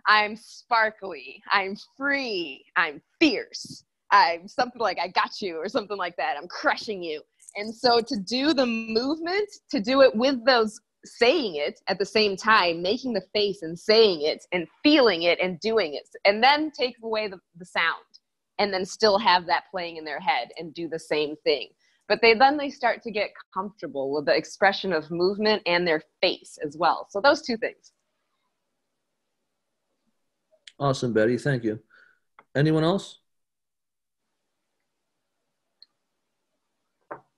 I'm sparkly, I'm free, I'm fierce, I'm something like I got you, or something like that. I'm crushing you. And so to do the movement, to do it with those, saying it at the same time, making the face and saying it and feeling it and doing it, and then take away the sound, and then still have that playing in their head and do the same thing. But then they start to get comfortable with the expression of movement and their face as well. So those two things. Awesome, Betty. Thank you. Anyone else?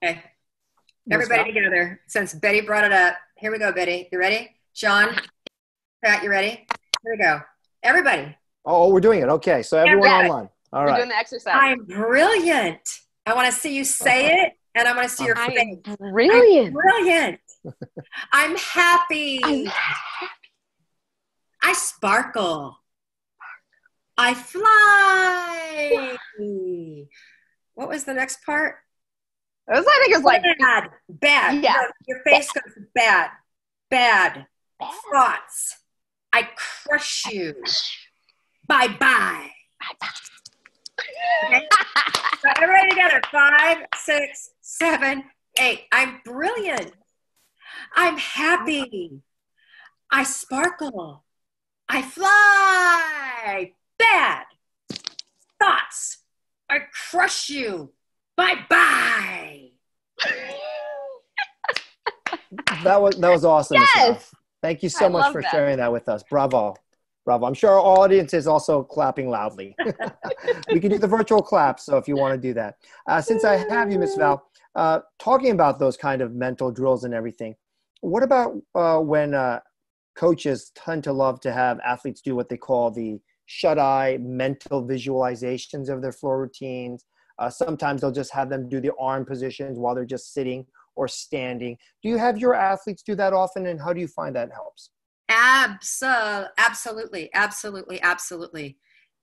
Okay. Everybody together, since Betty brought it up. Here we go, Betty. You ready? Sean, Pat, you ready? Here we go. Everybody. Oh, we're doing it. Okay. So everyone online. All right. We're doing the exercise. I'm brilliant. I want to see you say it, and I want to see your face. I'm brilliant. I'm brilliant. I'm happy. I'm happy. I sparkle. I fly. What was the next part? I think it's like bad. Yeah. Your face goes bad. Thoughts. I crush you. Bye. Okay. So everybody together. 5, 6, 7, 8. I'm brilliant. I'm happy. I sparkle. I fly. Bad. Thoughts. I crush you. Bye. That was awesome. Yes. Thank you so much for sharing that with us. Bravo. I'm sure our audience is also clapping loudly. We can do the virtual clap, so if you want to do that. Since I have you, Miss Val, talking about those kind of mental drills and everything, what about when coaches tend to love to have athletes do what they call the shut-eye mental visualizations of their floor routines. Sometimes they'll just have them do the arm positions while they're just sitting or standing. Do you have your athletes do that often, and how do you find that helps? Absolutely.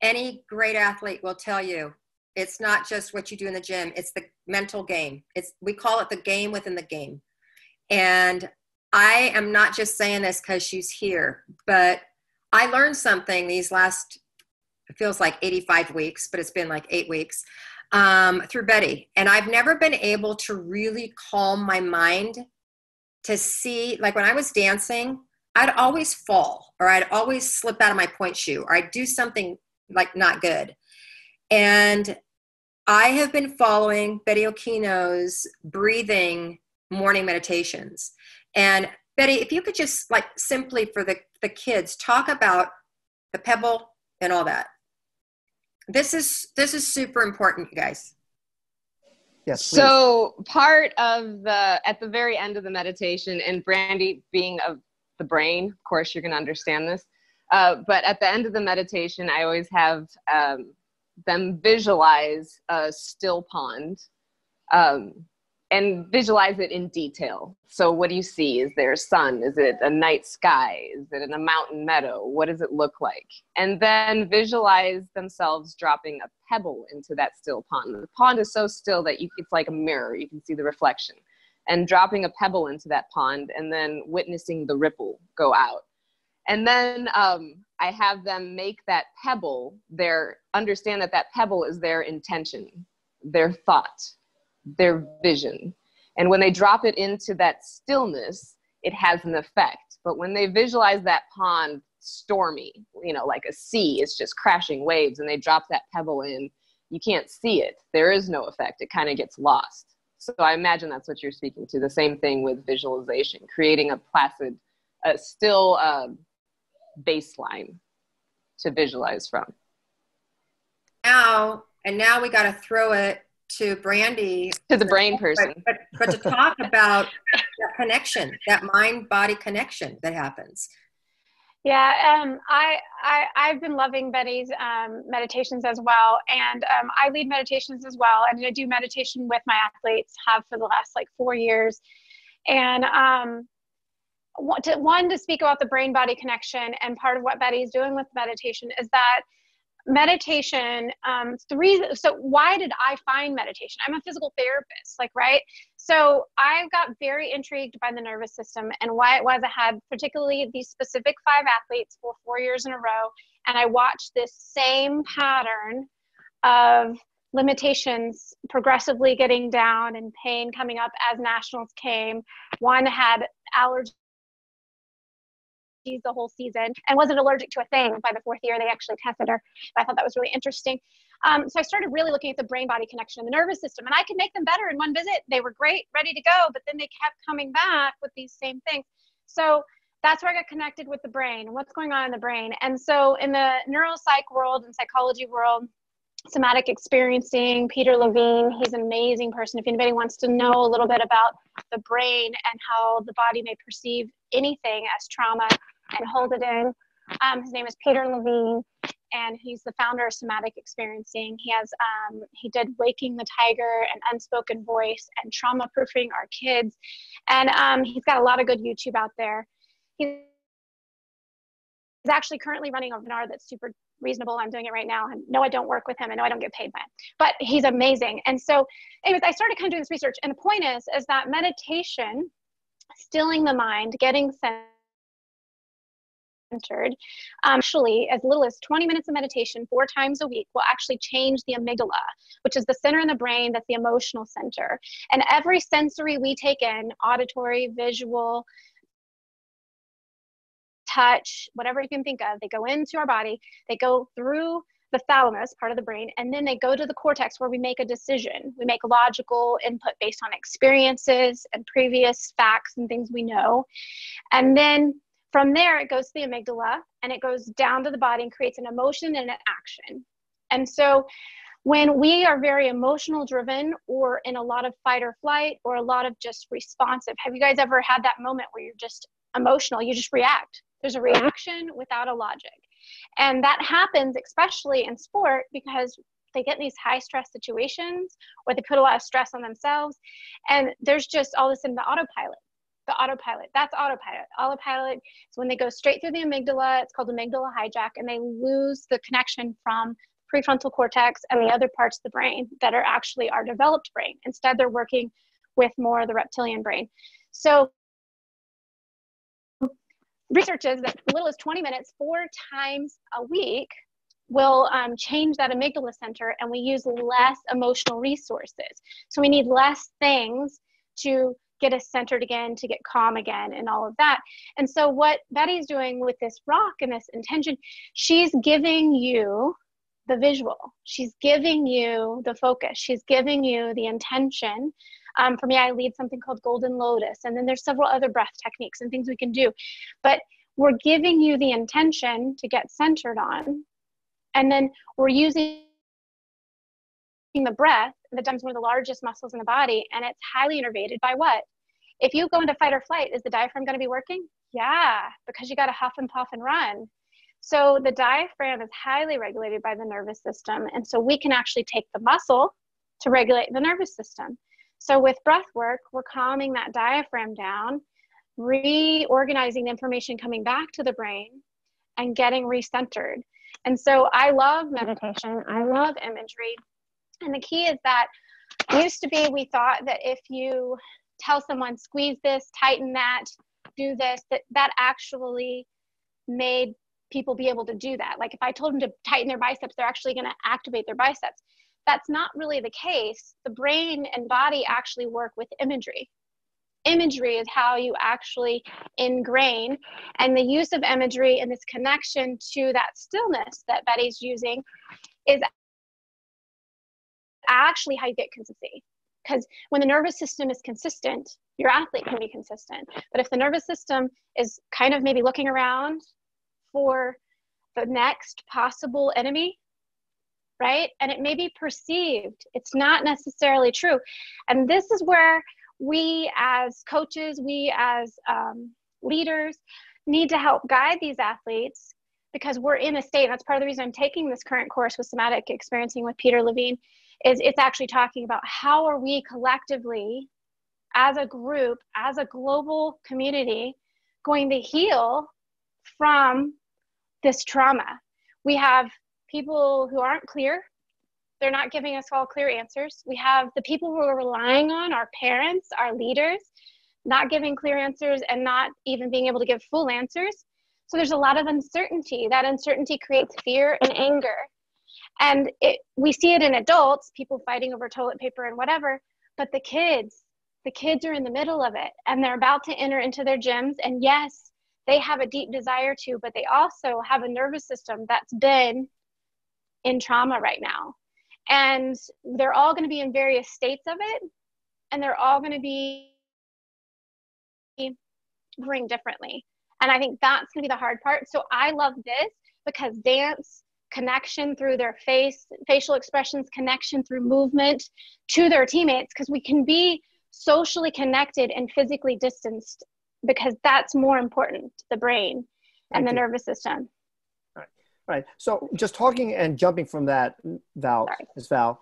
Any great athlete will tell you it's not just what you do in the gym, it's the mental game. We call it the game within the game. And I am not just saying this because she's here, but I learned something these last, it feels like 85 weeks, but it's been like 8 weeks, through Betty. And I've never been able to really calm my mind to see, like when I was dancing, I'd always fall, or I'd always slip out of my point shoe, or I'd do something like not good. And I have been following Betty Okino's breathing morning meditations. And Betty, if you could just like simply for the kids talk about the pebble and all that. This is super important, you guys. Yes, please. So part of at the very end of the meditation, and Brandi being of the brain, of course you're going to understand this. But at the end of the meditation, I always have them visualize a still pond and visualize it in detail. So what do you see? Is there sun? Is it a night sky? Is it in a mountain meadow? What does it look like? And then visualize themselves dropping a pebble into that still pond. The pond is so still that it's like a mirror. You can see the reflection. And dropping a pebble into that pond and then witnessing the ripple go out. And then I have them make that pebble understand that pebble is their intention, their thought, their vision. And when they drop it into that stillness, it has an effect. But when they visualize that pond stormy, like a sea, it's just crashing waves, and they drop that pebble in, you can't see it. There is no effect. It kind of gets lost. So I imagine that's what you're speaking to. The same thing with visualization, creating a placid, still baseline to visualize from. Now we got to throw it to Brandi, to the brain person, but to talk about that connection, that mind-body connection that happens. Yeah, I've been loving Betty's meditations as well, and I lead meditations as well, and I do meditation with my athletes, have for the last 4 years, and to speak about the brain-body connection, and part of what Betty's doing with meditation is that meditation, so why did I find meditation? I'm a physical therapist, right? So I got very intrigued by the nervous system and why it was I had particularly these specific 5 athletes for 4 years in a row. And I watched this same pattern of limitations progressively getting down and pain coming up as nationals came. One had allergies the whole season and wasn't allergic to a thing. By the 4th year, they actually tested her. I thought that was really interesting. So I started really looking at the brain-body connection and the nervous system, and I could make them better in one visit. They were great, ready to go, but then they kept coming back with these same things. So that's where I got connected with the brain and what's going on in the brain. And so in the neuropsych world and psychology world, somatic experiencing, Peter Levine, he's an amazing person. If anybody wants to know a little bit about the brain and how the body may perceive anything as trauma and hold it in. His name is Peter Levine, and he's the founder of Somatic Experiencing. He has, he did Waking the Tiger and Unspoken Voice and Trauma Proofing Our Kids. And he's got a lot of good YouTube out there. He's actually currently running a webinar that's super reasonable. I'm doing it right now. And no, I don't work with him. I know I don't get paid by him, but he's amazing. And so anyways, I started kind of doing this research. And the point is that meditation, stilling the mind, getting centered, actually as little as 20 minutes of meditation 4 times a week will actually change the amygdala, which is the center in the brain that's the emotional center. And every sensory we take in, auditory, visual, touch, whatever you can think of, they go into our body, they go through the thalamus, part of the brain, and then they go to the cortex where we make a decision. We make logical input based on experiences and previous facts and things we know. And then from there, it goes to the amygdala and it goes down to the body and creates an emotion and an action. And so when we are very emotional driven or in a lot of fight or flight or a lot of just responsive, have you guys ever had that moment where you're just emotional? You just react. There's a reaction without a logic. And that happens especially in sport because they get in these high stress situations or they put a lot of stress on themselves. And there's just all this in the autopilot. That's autopilot. Autopilot is when they go straight through the amygdala. It's called amygdala hijack, and they lose the connection from prefrontal cortex and the other parts of the brain that are actually our developed brain. Instead, they're working with more of the reptilian brain. So research is that as little as 20 minutes, 4 times a week, will change that amygdala center, and we use less emotional resources. So we need less things to get us centered again, to get calm again, and all of that. And so what Betty's doing with this rock and this intention, she's giving you the visual. She's giving you the focus. She's giving you the intention. For me, I lead something called Golden Lotus, and then there's several other breath techniques and things we can do. But we're giving you the intention to get centered on, and then we're using the breath. The diaphragm is one of the largest muscles in the body, and it's highly innervated by what? If you go into fight or flight, is the diaphragm going to be working? Yeah, because you got to huff and puff and run. So the diaphragm is highly regulated by the nervous system, and so we can actually take the muscle to regulate the nervous system. So with breath work, we're calming that diaphragm down, reorganizing the information coming back to the brain, and getting recentered. And so I love meditation. I love imagery. And the key is that used to be, we thought that if you tell someone, squeeze this, tighten that, do this, that actually made people be able to do that. Like if I told them to tighten their biceps, they're actually going to activate their biceps. That's not really the case. The brain and body actually work with imagery. Imagery is how you actually ingrain, and the use of imagery and this connection to that stillness that Betty's using is actually how you get consistency. Because when the nervous system is consistent, your athlete can be consistent. But if the nervous system is kind of maybe looking around for the next possible enemy, right? And it may be perceived, it's not necessarily true. And this is where we as coaches, we as leaders need to help guide these athletes, because we're in a state, and that's part of the reason I'm taking this current course with somatic experiencing with Peter Levine, is it's actually talking about how are we collectively as a group, as a global community, going to heal from this trauma. We have people who aren't clear. They're not giving us all clear answers. We have the people who are relying on our parents, our leaders, not giving clear answers and not even being able to give full answers. So there's a lot of uncertainty. That uncertainty creates fear and anger. And we see it in adults, people fighting over toilet paper and whatever, but the kids are in the middle of it, and they're about to enter into their gyms. And yes, they have a deep desire to, but they also have a nervous system that's been in trauma right now. And they're all going to be in various states of it, and they're all going to be recovering differently. And I think that's going to be the hard part. So I love this because dance, connection through their facial expressions, connection through movement to their teammates, because we can be socially connected and physically distanced, because that's more important to the brain and the nervous system. Right. So just talking and jumping from that, Val, Ms. Val,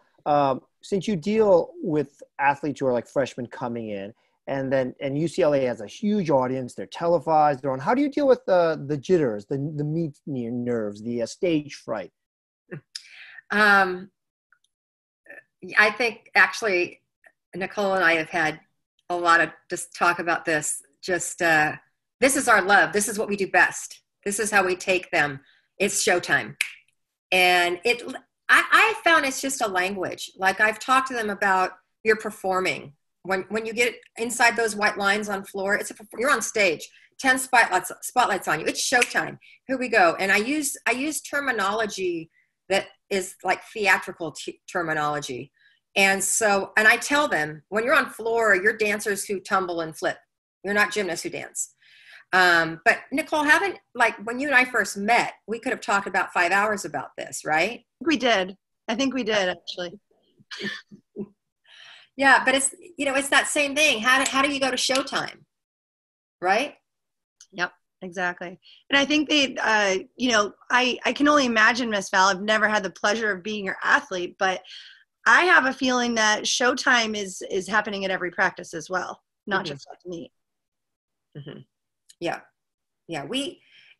since you deal with athletes who are like freshmen coming in, and UCLA has a huge audience, they're televised, they're on. How do you deal with the jitters, the meat near nerves, the stage fright? I think actually Nicole and I have had a lot of just talk about this. Just this is our love. This is what we do best. This is how we take them. It's showtime. And I found it's just a language. Like I've talked to them about, you're performing. When you get inside those white lines on floor, you're on stage, 10 spotlights on you. It's showtime. Here we go. And I use terminology that is like theatrical terminology. And I tell them, when you're on floor, you're dancers who tumble and flip. You're not gymnasts who dance. But Nicole, when you and I first met, we could have talked about 5 hours about this, right? We did. I think we did, actually. Yeah, but it's that same thing. How do you go to showtime, right? Yep, Exactly. And I think they, you know, I can only imagine, Miss Val, I've never had the pleasure of being your athlete, but I have a feeling that showtime is happening at every practice as well, not just at the meet. Yeah. Yeah.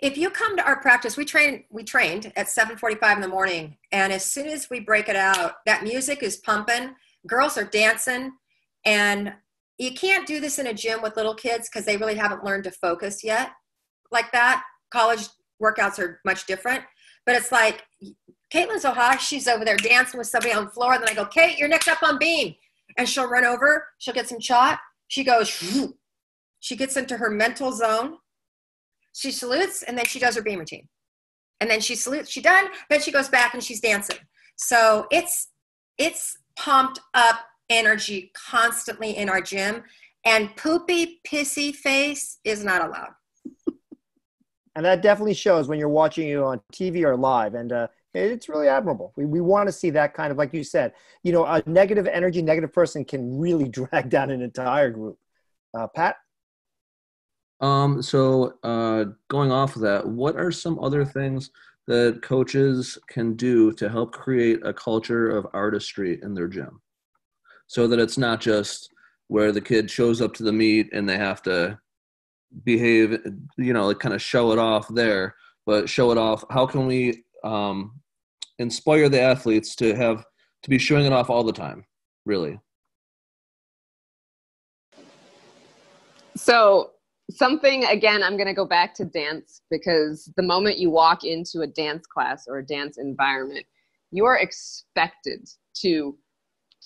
If you come to our practice, we trained at 7:45 in the morning. And as soon as we break it out, that music is pumping, girls are dancing, and you can't do this in a gym with little kids because they really haven't learned to focus yet like that. College workouts are much different, but it's like Caitlin's so high, she's over there dancing with somebody on the floor, and then I go, Kate, you're next up on beam, and she'll run over, she'll get some shot, she goes, she gets into her mental zone, she salutes, and then she does her beam routine, and then she salutes, she's done, then she goes back and she's dancing. So it's pumped up energy constantly in our gym, and poopy pissy face is not allowed. And that definitely shows when you're watching you on TV or live, and it's really admirable. We want to see that kind of, like you said, you know, a negative energy, negative person can really drag down an entire group. Pat? So going off of that, what are some other things that coaches can do to help create a culture of artistry in their gym, so that it's not just where the kid shows up to the meet and they have to behave, you know, like kind of show it off there, but show it off. How can we inspire the athletes to be showing it off all the time, really? So something, again, I'm going to go back to dance, because the moment you walk into a dance class or a dance environment, you are expected to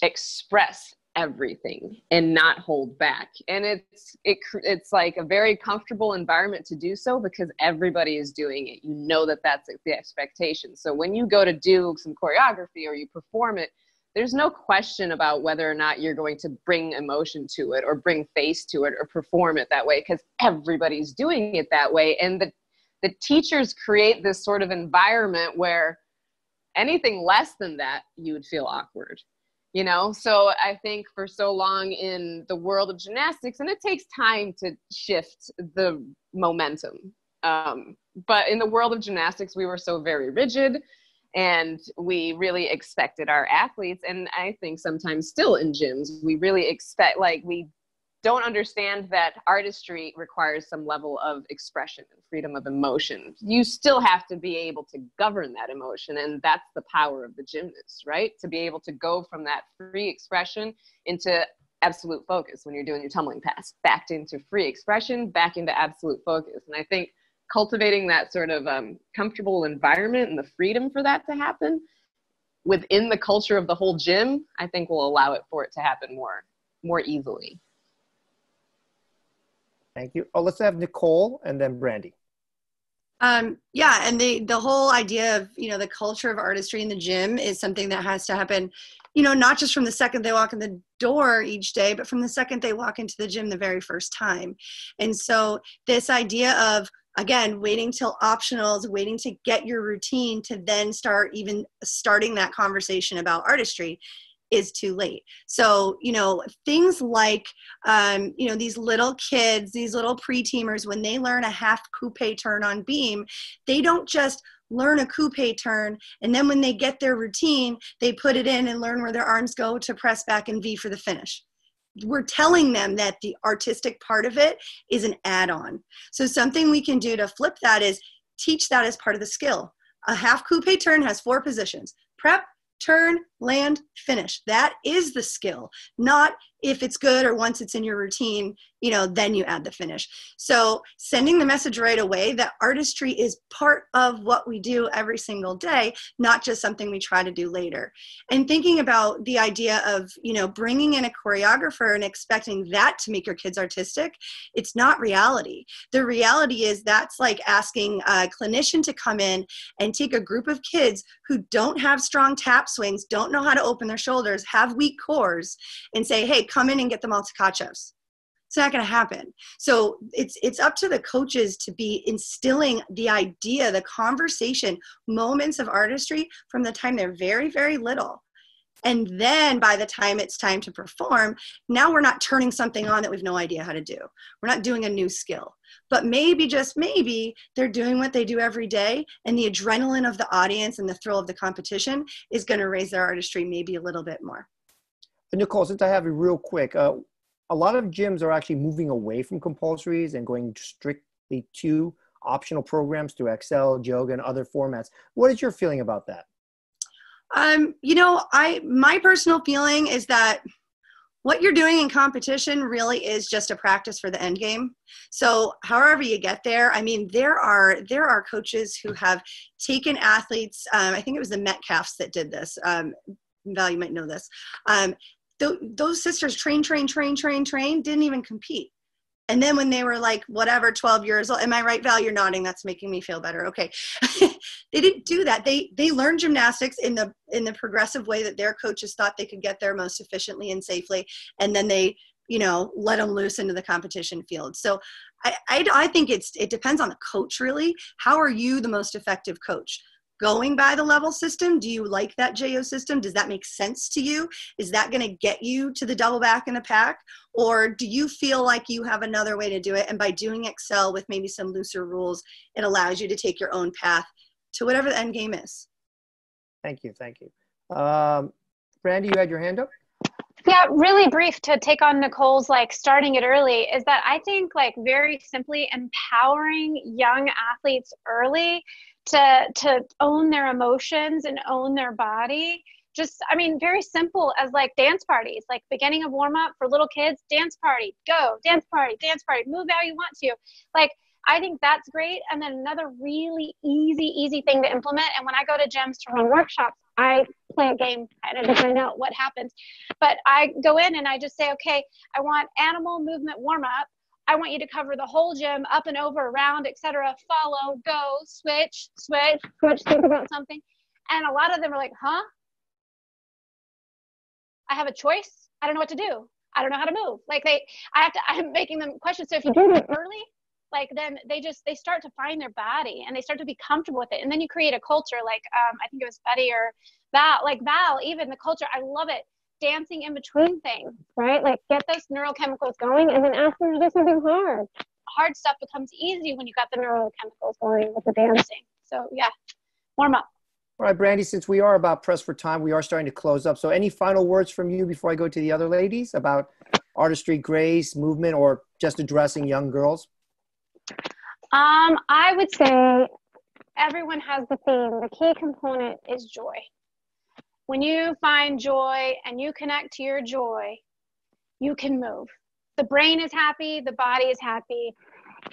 express everything and not hold back. And it's like a very comfortable environment to do so, because everybody is doing it. You know that that's the expectation. So when you go to do some choreography or you perform it, there's no question about whether or not you're going to bring emotion to it or bring face to it or perform it that way, because everybody's doing it that way. And the teachers create this sort of environment where anything less than that, you would feel awkward. You know, so I think for so long in the world of gymnastics, and it takes time to shift the momentum, but in the world of gymnastics, we were so very rigid, and we really expected our athletes, and I think sometimes still in gyms, we really expect, like, we don't understand that artistry requires some level of expression and freedom of emotion. You still have to be able to govern that emotion, and that's the power of the gymnast, right? To be able to go from that free expression into absolute focus when you're doing your tumbling pass, back into free expression, back into absolute focus. And I think cultivating that sort of comfortable environment and the freedom for that to happen within the culture of the whole gym, I think will allow it for it to happen more easily. Thank you. Oh, let's have Nicole and then Brandi. Yeah, and the whole idea of, you know, the culture of artistry in the gym is something that has to happen, you know, not just from the second they walk in the door each day, but from the second they walk into the gym the very first time. And so this idea of, again, waiting till optionals, waiting to get your routine to then starting that conversation about artistry is too late. So, you know, things like, you know, these little kids, these little pre-teamers, when they learn a half coupe turn on beam, they don't just learn a coupe turn, and then when they get their routine, they put it in and learn where their arms go to press back and V for the finish. We're telling them that the artistic part of it is an add-on. So something we can do to flip that is teach that as part of the skill. A half coupe turn has 4 positions: prep, turn, land, finish. That is the skill, not if it's good or once it's in your routine, you know, then you add the finish. So sending the message right away that artistry is part of what we do every single day, not just something we try to do later. And thinking about the idea of, you know, bringing in a choreographer and expecting that to make your kids artistic, it's not reality. The reality is that's like asking a clinician to come in and take a group of kids who don't have strong tap swings, don't know how to open their shoulders, have weak cores, and say, hey, come in and get them all tacachos. It's not going to happen. So it's up to the coaches to be instilling the idea, the conversation, moments of artistry from the time they're very, very little. And then by the time it's time to perform, now we're not turning something on that we've no idea how to do. We're not doing a new skill. But maybe, just maybe, they're doing what they do every day, and the adrenaline of the audience and the thrill of the competition is going to raise their artistry maybe a little bit more. Nicole, since I have you real quick, a lot of gyms are actually moving away from compulsories and going strictly to optional programs through Excel, Yoga, and other formats. What is your feeling about that? You know, my personal feeling is that what you're doing in competition really is just a practice for the end game. So however you get there, I mean, there are coaches who have taken athletes, I think it was the Metcalfs that did this. Val, you might know this. Those sisters train, didn't even compete. And then when they were like, whatever, 12 years old, am I right, Val? You're nodding. That's making me feel better. Okay. They didn't do that. They learned gymnastics in the progressive way that their coaches thought they could get there most efficiently and safely. And then they, you know, let them loose into the competition field. So I think it depends on the coach, really. How are you the most effective coach? Going by the level system? Do you like that JO system? Does that make sense to you? Is that going to get you to the double back in the pack? Or do you feel like you have another way to do it? And by doing Excel with maybe some looser rules, it allows you to take your own path to whatever the end game is. Thank you. Thank you. Brandi, you had your hand up? Yeah, really brief to take on Nicole's like starting it early is that I think like very simply empowering young athletes early to own their emotions and own their body. Just, I mean, very simple as like dance parties, like beginning of warm up for little kids, dance party, go, dance party, move how you want to. Like, I think that's great. And then another really easy thing to implement. And when I go to gyms to run workshops, I play a game kind of to find out what happens. But I go in and I just say, okay, I want animal movement warm up. I want you to cover the whole gym, up and over, around, etc. Follow, go, switch, think about something. And a lot of them are like, huh? I have a choice. I don't know what to do. I don't know how to move. Like I'm making them question. So if you do it early, like then they start to find their body and they start to be comfortable with it. And then you create a culture like, I think it was Betty or Val, like Val, even the culture, I love it. Dancing in between things, right? Like get those neurochemicals going and then ask them to do something hard. Hard stuff becomes easy when you got the neurochemicals going with the dancing. So yeah, warm up. All right, Brandi, since we are about pressed for time, we are starting to close up. So any final words from you before I go to the other ladies about artistry, grace, movement, or just addressing young girls? I would say everyone has the theme. The key component is joy. When you find joy and you connect to your joy, you can move. The brain is happy, the body is happy.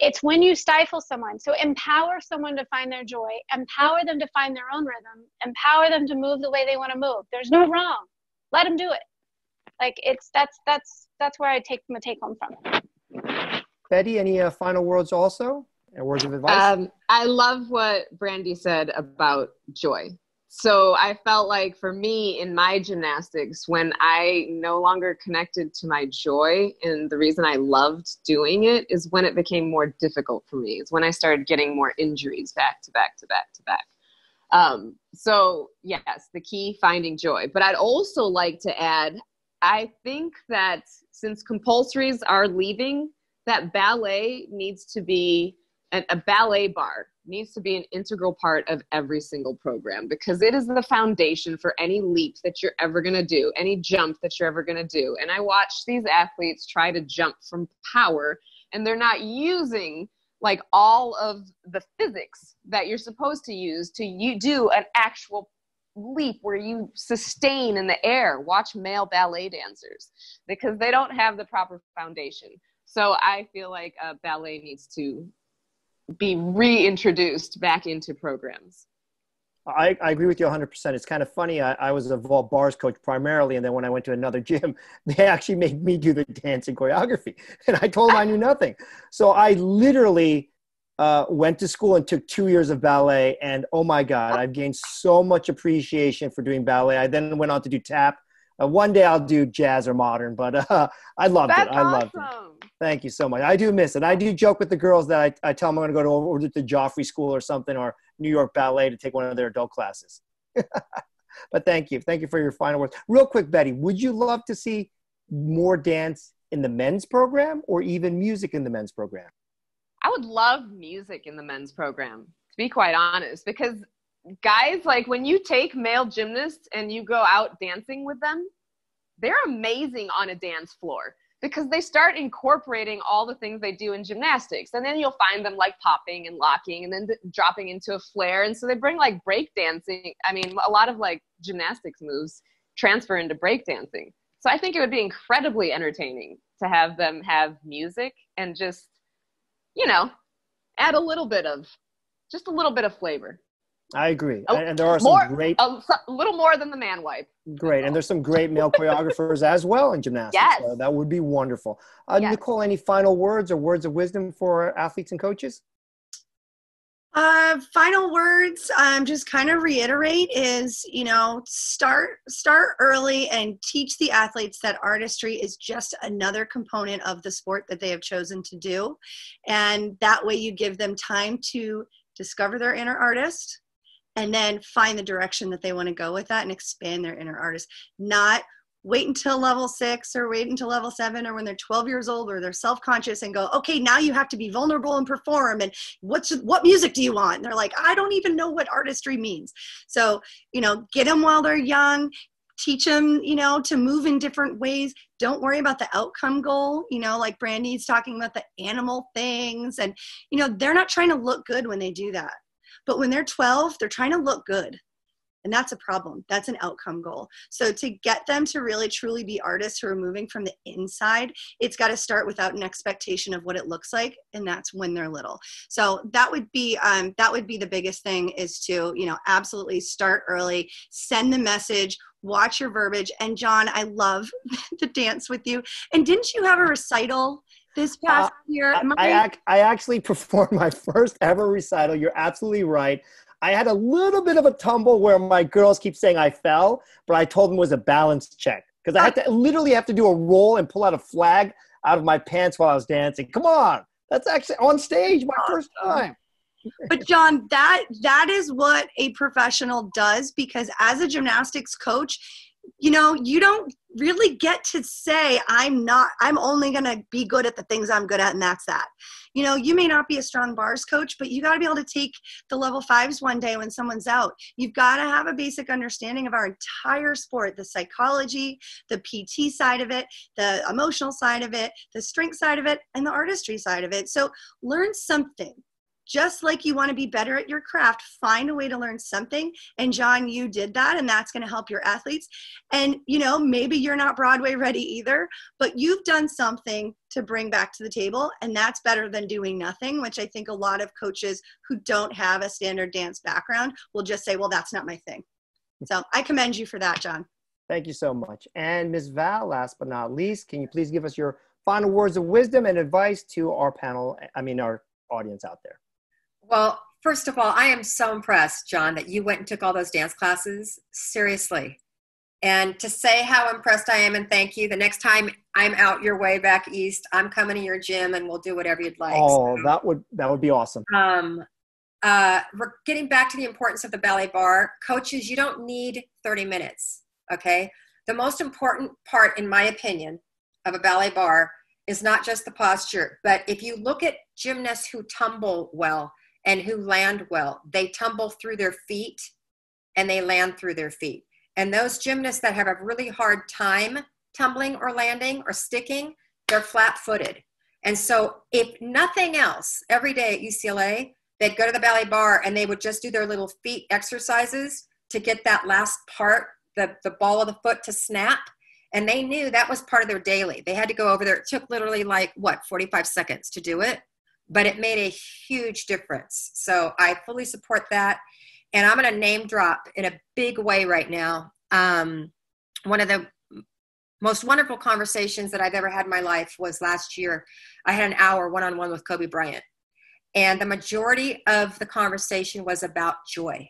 It's when you stifle someone. So empower someone to find their joy, empower them to find their own rhythm, empower them to move the way they want to move. There's no wrong. Let them do it. Like that's where I take the take home from. Betty, any final words also? And words of advice? I love what Brandi said about joy. So I felt like for me in my gymnastics, when I no longer connected to my joy, and the reason I loved doing it is when it became more difficult for me. It's when I started getting more injuries back to back. So yes, the key, finding joy. But I'd also like to add, I think that since compulsories are leaving, that ballet needs to be a ballet bar needs to be an integral part of every single program, because it is the foundation for any leap that you're ever going to do, any jump that you're ever going to do. And I watch these athletes try to jump from power, and they're not using like all of the physics that you're supposed to use to you do an actual leap where you sustain in the air. Watch male ballet dancers, because they don't have the proper foundation. So I feel like ballet needs to be reintroduced back into programs. I agree with you 100%. It's kind of funny. I was a vault bars coach primarily, and then when I went to another gym, they actually made me do the dancing choreography, and I told them I knew nothing. So I literally went to school and took 2 years of ballet, and oh my God, I've gained so much appreciation for doing ballet. I then went on to do tap. One day I'll do jazz or modern, but I loved it. I loved it. Thank you so much. I do miss it. I do joke with the girls that I tell them I'm going to go over to Joffrey School or something, or New York Ballet to take one of their adult classes. But thank you. Thank you for your final words. Real quick, Betty, would you love to see more dance in the men's program or even music in the men's program? I would love music in the men's program, to be quite honest, because guys, like when you take male gymnasts and you go out dancing with them, they're amazing on a dance floor because they start incorporating all the things they do in gymnastics. And then you'll find them like popping and locking and then dropping into a flare. And so they bring like break dancing. I mean, a lot of like gymnastics moves transfer into break dancing. So I think it would be incredibly entertaining to have them have music and just, you know, add a little bit of flavor. I agree. And there are some great... A little more than the man wipe. Great. And there's some great male choreographers as well in gymnastics. Yes. So that would be wonderful. Yes. Nicole, any final words or words of wisdom for our athletes and coaches? Final words, just kind of reiterate is, you know, start early and teach the athletes that artistry is just another component of the sport that they have chosen to do. And that way you give them time to discover their inner artist and then find the direction that they want to go with that and expand their inner artist. Not wait until level 6 or wait until level 7 or when they're 12 years old or they're self-conscious and go, okay, now you have to be vulnerable and perform. And what music do you want? And they're like, I don't even know what artistry means. So, you know, get them while they're young, teach them, you know, to move in different ways. Don't worry about the outcome goal. You know, like Brandi's talking about the animal things and, you know, they're not trying to look good when they do that. But when they're 12, they're trying to look good. And that's a problem. That's an outcome goal. So to get them to really truly be artists who are moving from the inside, it's got to start without an expectation of what it looks like. And that's when they're little. So that would be the biggest thing is to, you know, absolutely start early, send the message, watch your verbiage. And John, I love the dance with you. And didn't you have a recital this past year? I actually performed my first ever recital. You're absolutely right. I had a little bit of a tumble where my girls keep saying I fell, but I told them it was a balance check because I had to literally have to do a roll and pull out a flag out of my pants while I was dancing. Come on. That's actually on stage my first time. But John, that is what a professional does because as a gymnastics coach, you know, you don't really get to say, I'm only going to be good at the things I'm good at. And that's that. You know, you may not be a strong bars coach, but you got to be able to take the level 5s one day when someone's out. You've got to have a basic understanding of our entire sport, the psychology, the PT side of it, the emotional side of it, the strength side of it, and the artistry side of it. So learn something. Just like you want to be better at your craft, find a way to learn something. And John, you did that, and that's going to help your athletes. And, you know, maybe you're not Broadway ready either, but you've done something to bring back to the table, and that's better than doing nothing, which I think a lot of coaches who don't have a standard dance background will just say, well, that's not my thing. So I commend you for that, John. Thank you so much. And Miss Val, last but not least, can you please give us your final words of wisdom and advice to our our audience out there? Well, first of all, I am so impressed, John, that you went and took all those dance classes. Seriously. And to say how impressed I am and thank you, the next time I'm out your way back east, I'm coming to your gym and we'll do whatever you'd like. Oh, so, that would be awesome. We're getting back to the importance of the ballet bar. Coaches, you don't need 30 minutes, okay? The most important part, in my opinion, of a ballet bar is not just the posture, but if you look at gymnasts who tumble well, and who land well, they tumble through their feet and they land through their feet. And those gymnasts that have a really hard time tumbling or landing or sticking, they're flat-footed. And so if nothing else, every day at UCLA, they'd go to the ballet bar and they would just do their little feet exercises to get that last part, the ball of the foot to snap. And they knew that was part of their daily. They had to go over there. It took literally 45 seconds to do it. But it made a huge difference. So I fully support that. And I'm going to name drop in a big way right now. One of the most wonderful conversations that I've ever had in my life was last year. I had an hour one-on-one with Kobe Bryant. And the majority of the conversation was about joy.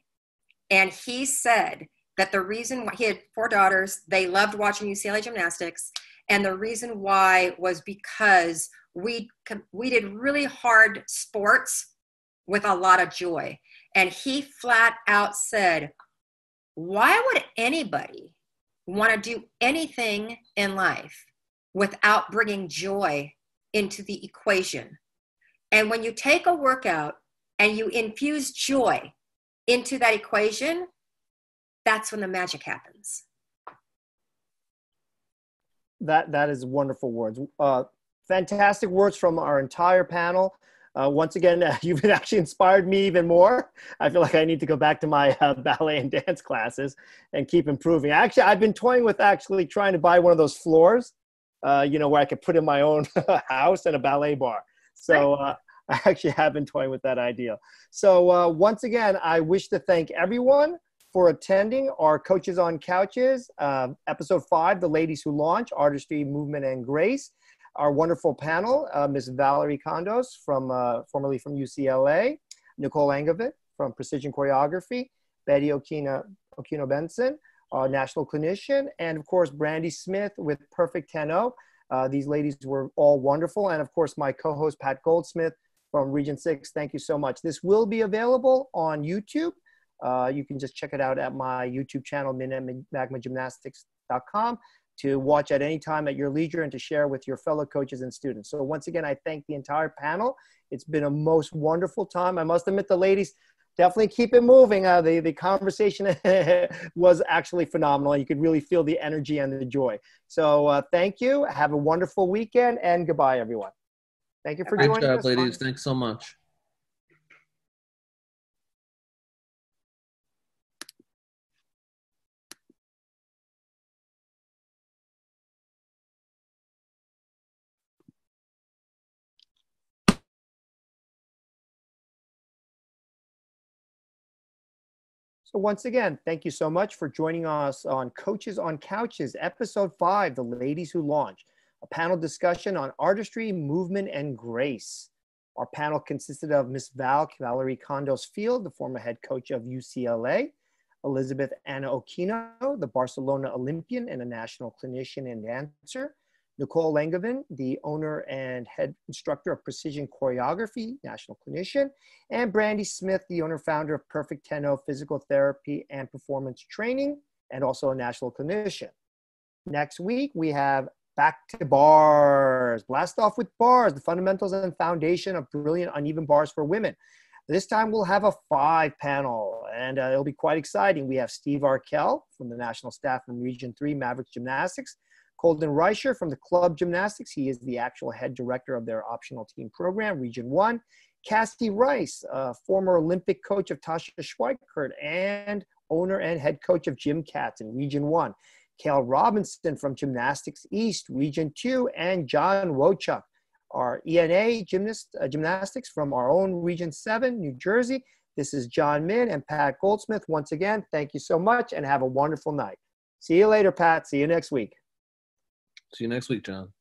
And he said that the reason why he had 4 daughters, they loved watching UCLA gymnastics. And the reason why was because we did really hard sports with a lot of joy. And he flat out said, why would anybody want to do anything in life without bringing joy into the equation? And when you take a workout and you infuse joy into that equation, that's when the magic happens. That is wonderful words. Fantastic words from our entire panel. Once again, you've actually inspired me even more. I feel like I need to go back to my ballet and dance classes and keep improving. Actually, I've been toying with actually trying to buy one of those floors, where I could put in my own house and a ballet bar. So I actually have been toying with that idea. So once again, I wish to thank everyone for attending our Coaches on Couches, episode 5, The Ladies Who Launch, Artistry, Movement, and Grace. Our wonderful panel, Miss Val Kondos, formerly from UCLA, Nicole Langevin from Precision Choreography, Betty Okino Benson, our national clinician, and of course, Brandi Smith with Perfect 10-0. These ladies were all wonderful. And of course, my co-host, Pat Goldsmith from Region 6. Thank you so much. This will be available on YouTube. You can just check it out at my YouTube channel, MagmaGymnastics.com, to watch at any time at your leisure and to share with your fellow coaches and students. So once again, I thank the entire panel. It's been a most wonderful time. I must admit, the ladies definitely keep it moving. The conversation was actually phenomenal. You could really feel the energy and the joy. So thank you. Have a wonderful weekend, and goodbye, everyone. Thank you for joining us. Good job, ladies. Thanks so much. So once again, thank you so much for joining us on Coaches on Couches, episode 5, The Ladies Who Launch, a panel discussion on artistry, movement, and grace. Our panel consisted of Miss Val Kondos Field, the former head coach of UCLA, Elizabeth Anna Okino, the Barcelona Olympian and a national clinician and dancer, Nicole Langevin, the owner and head instructor of Precision Choreography, national clinician, and Brandi Smith, the owner-founder of Perfect 10-0 Physical Therapy and Performance Training, and also a national clinician. Next week, we have Back to Bars. Blast off with bars, the fundamentals and foundation of brilliant uneven bars for women. This time, we'll have a 5 panel, and it'll be quite exciting. We have Steve Arkell from the national staff from Region 3, Mavericks Gymnastics, Colden Reicher from the Club Gymnastics. He is the actual head director of their optional team program, Region 1. Cassie Rice, former Olympic coach of Tasha Schweikert and owner and head coach of Gym Cats in Region 1. Kale Robinson from Gymnastics East, Region 2. And John Wochuk, our ENA gymnastics from our own Region 7, New Jersey. This is John Min and Pat Goldsmith. Once again, thank you so much and have a wonderful night. See you later, Pat. See you next week. See you next week, John.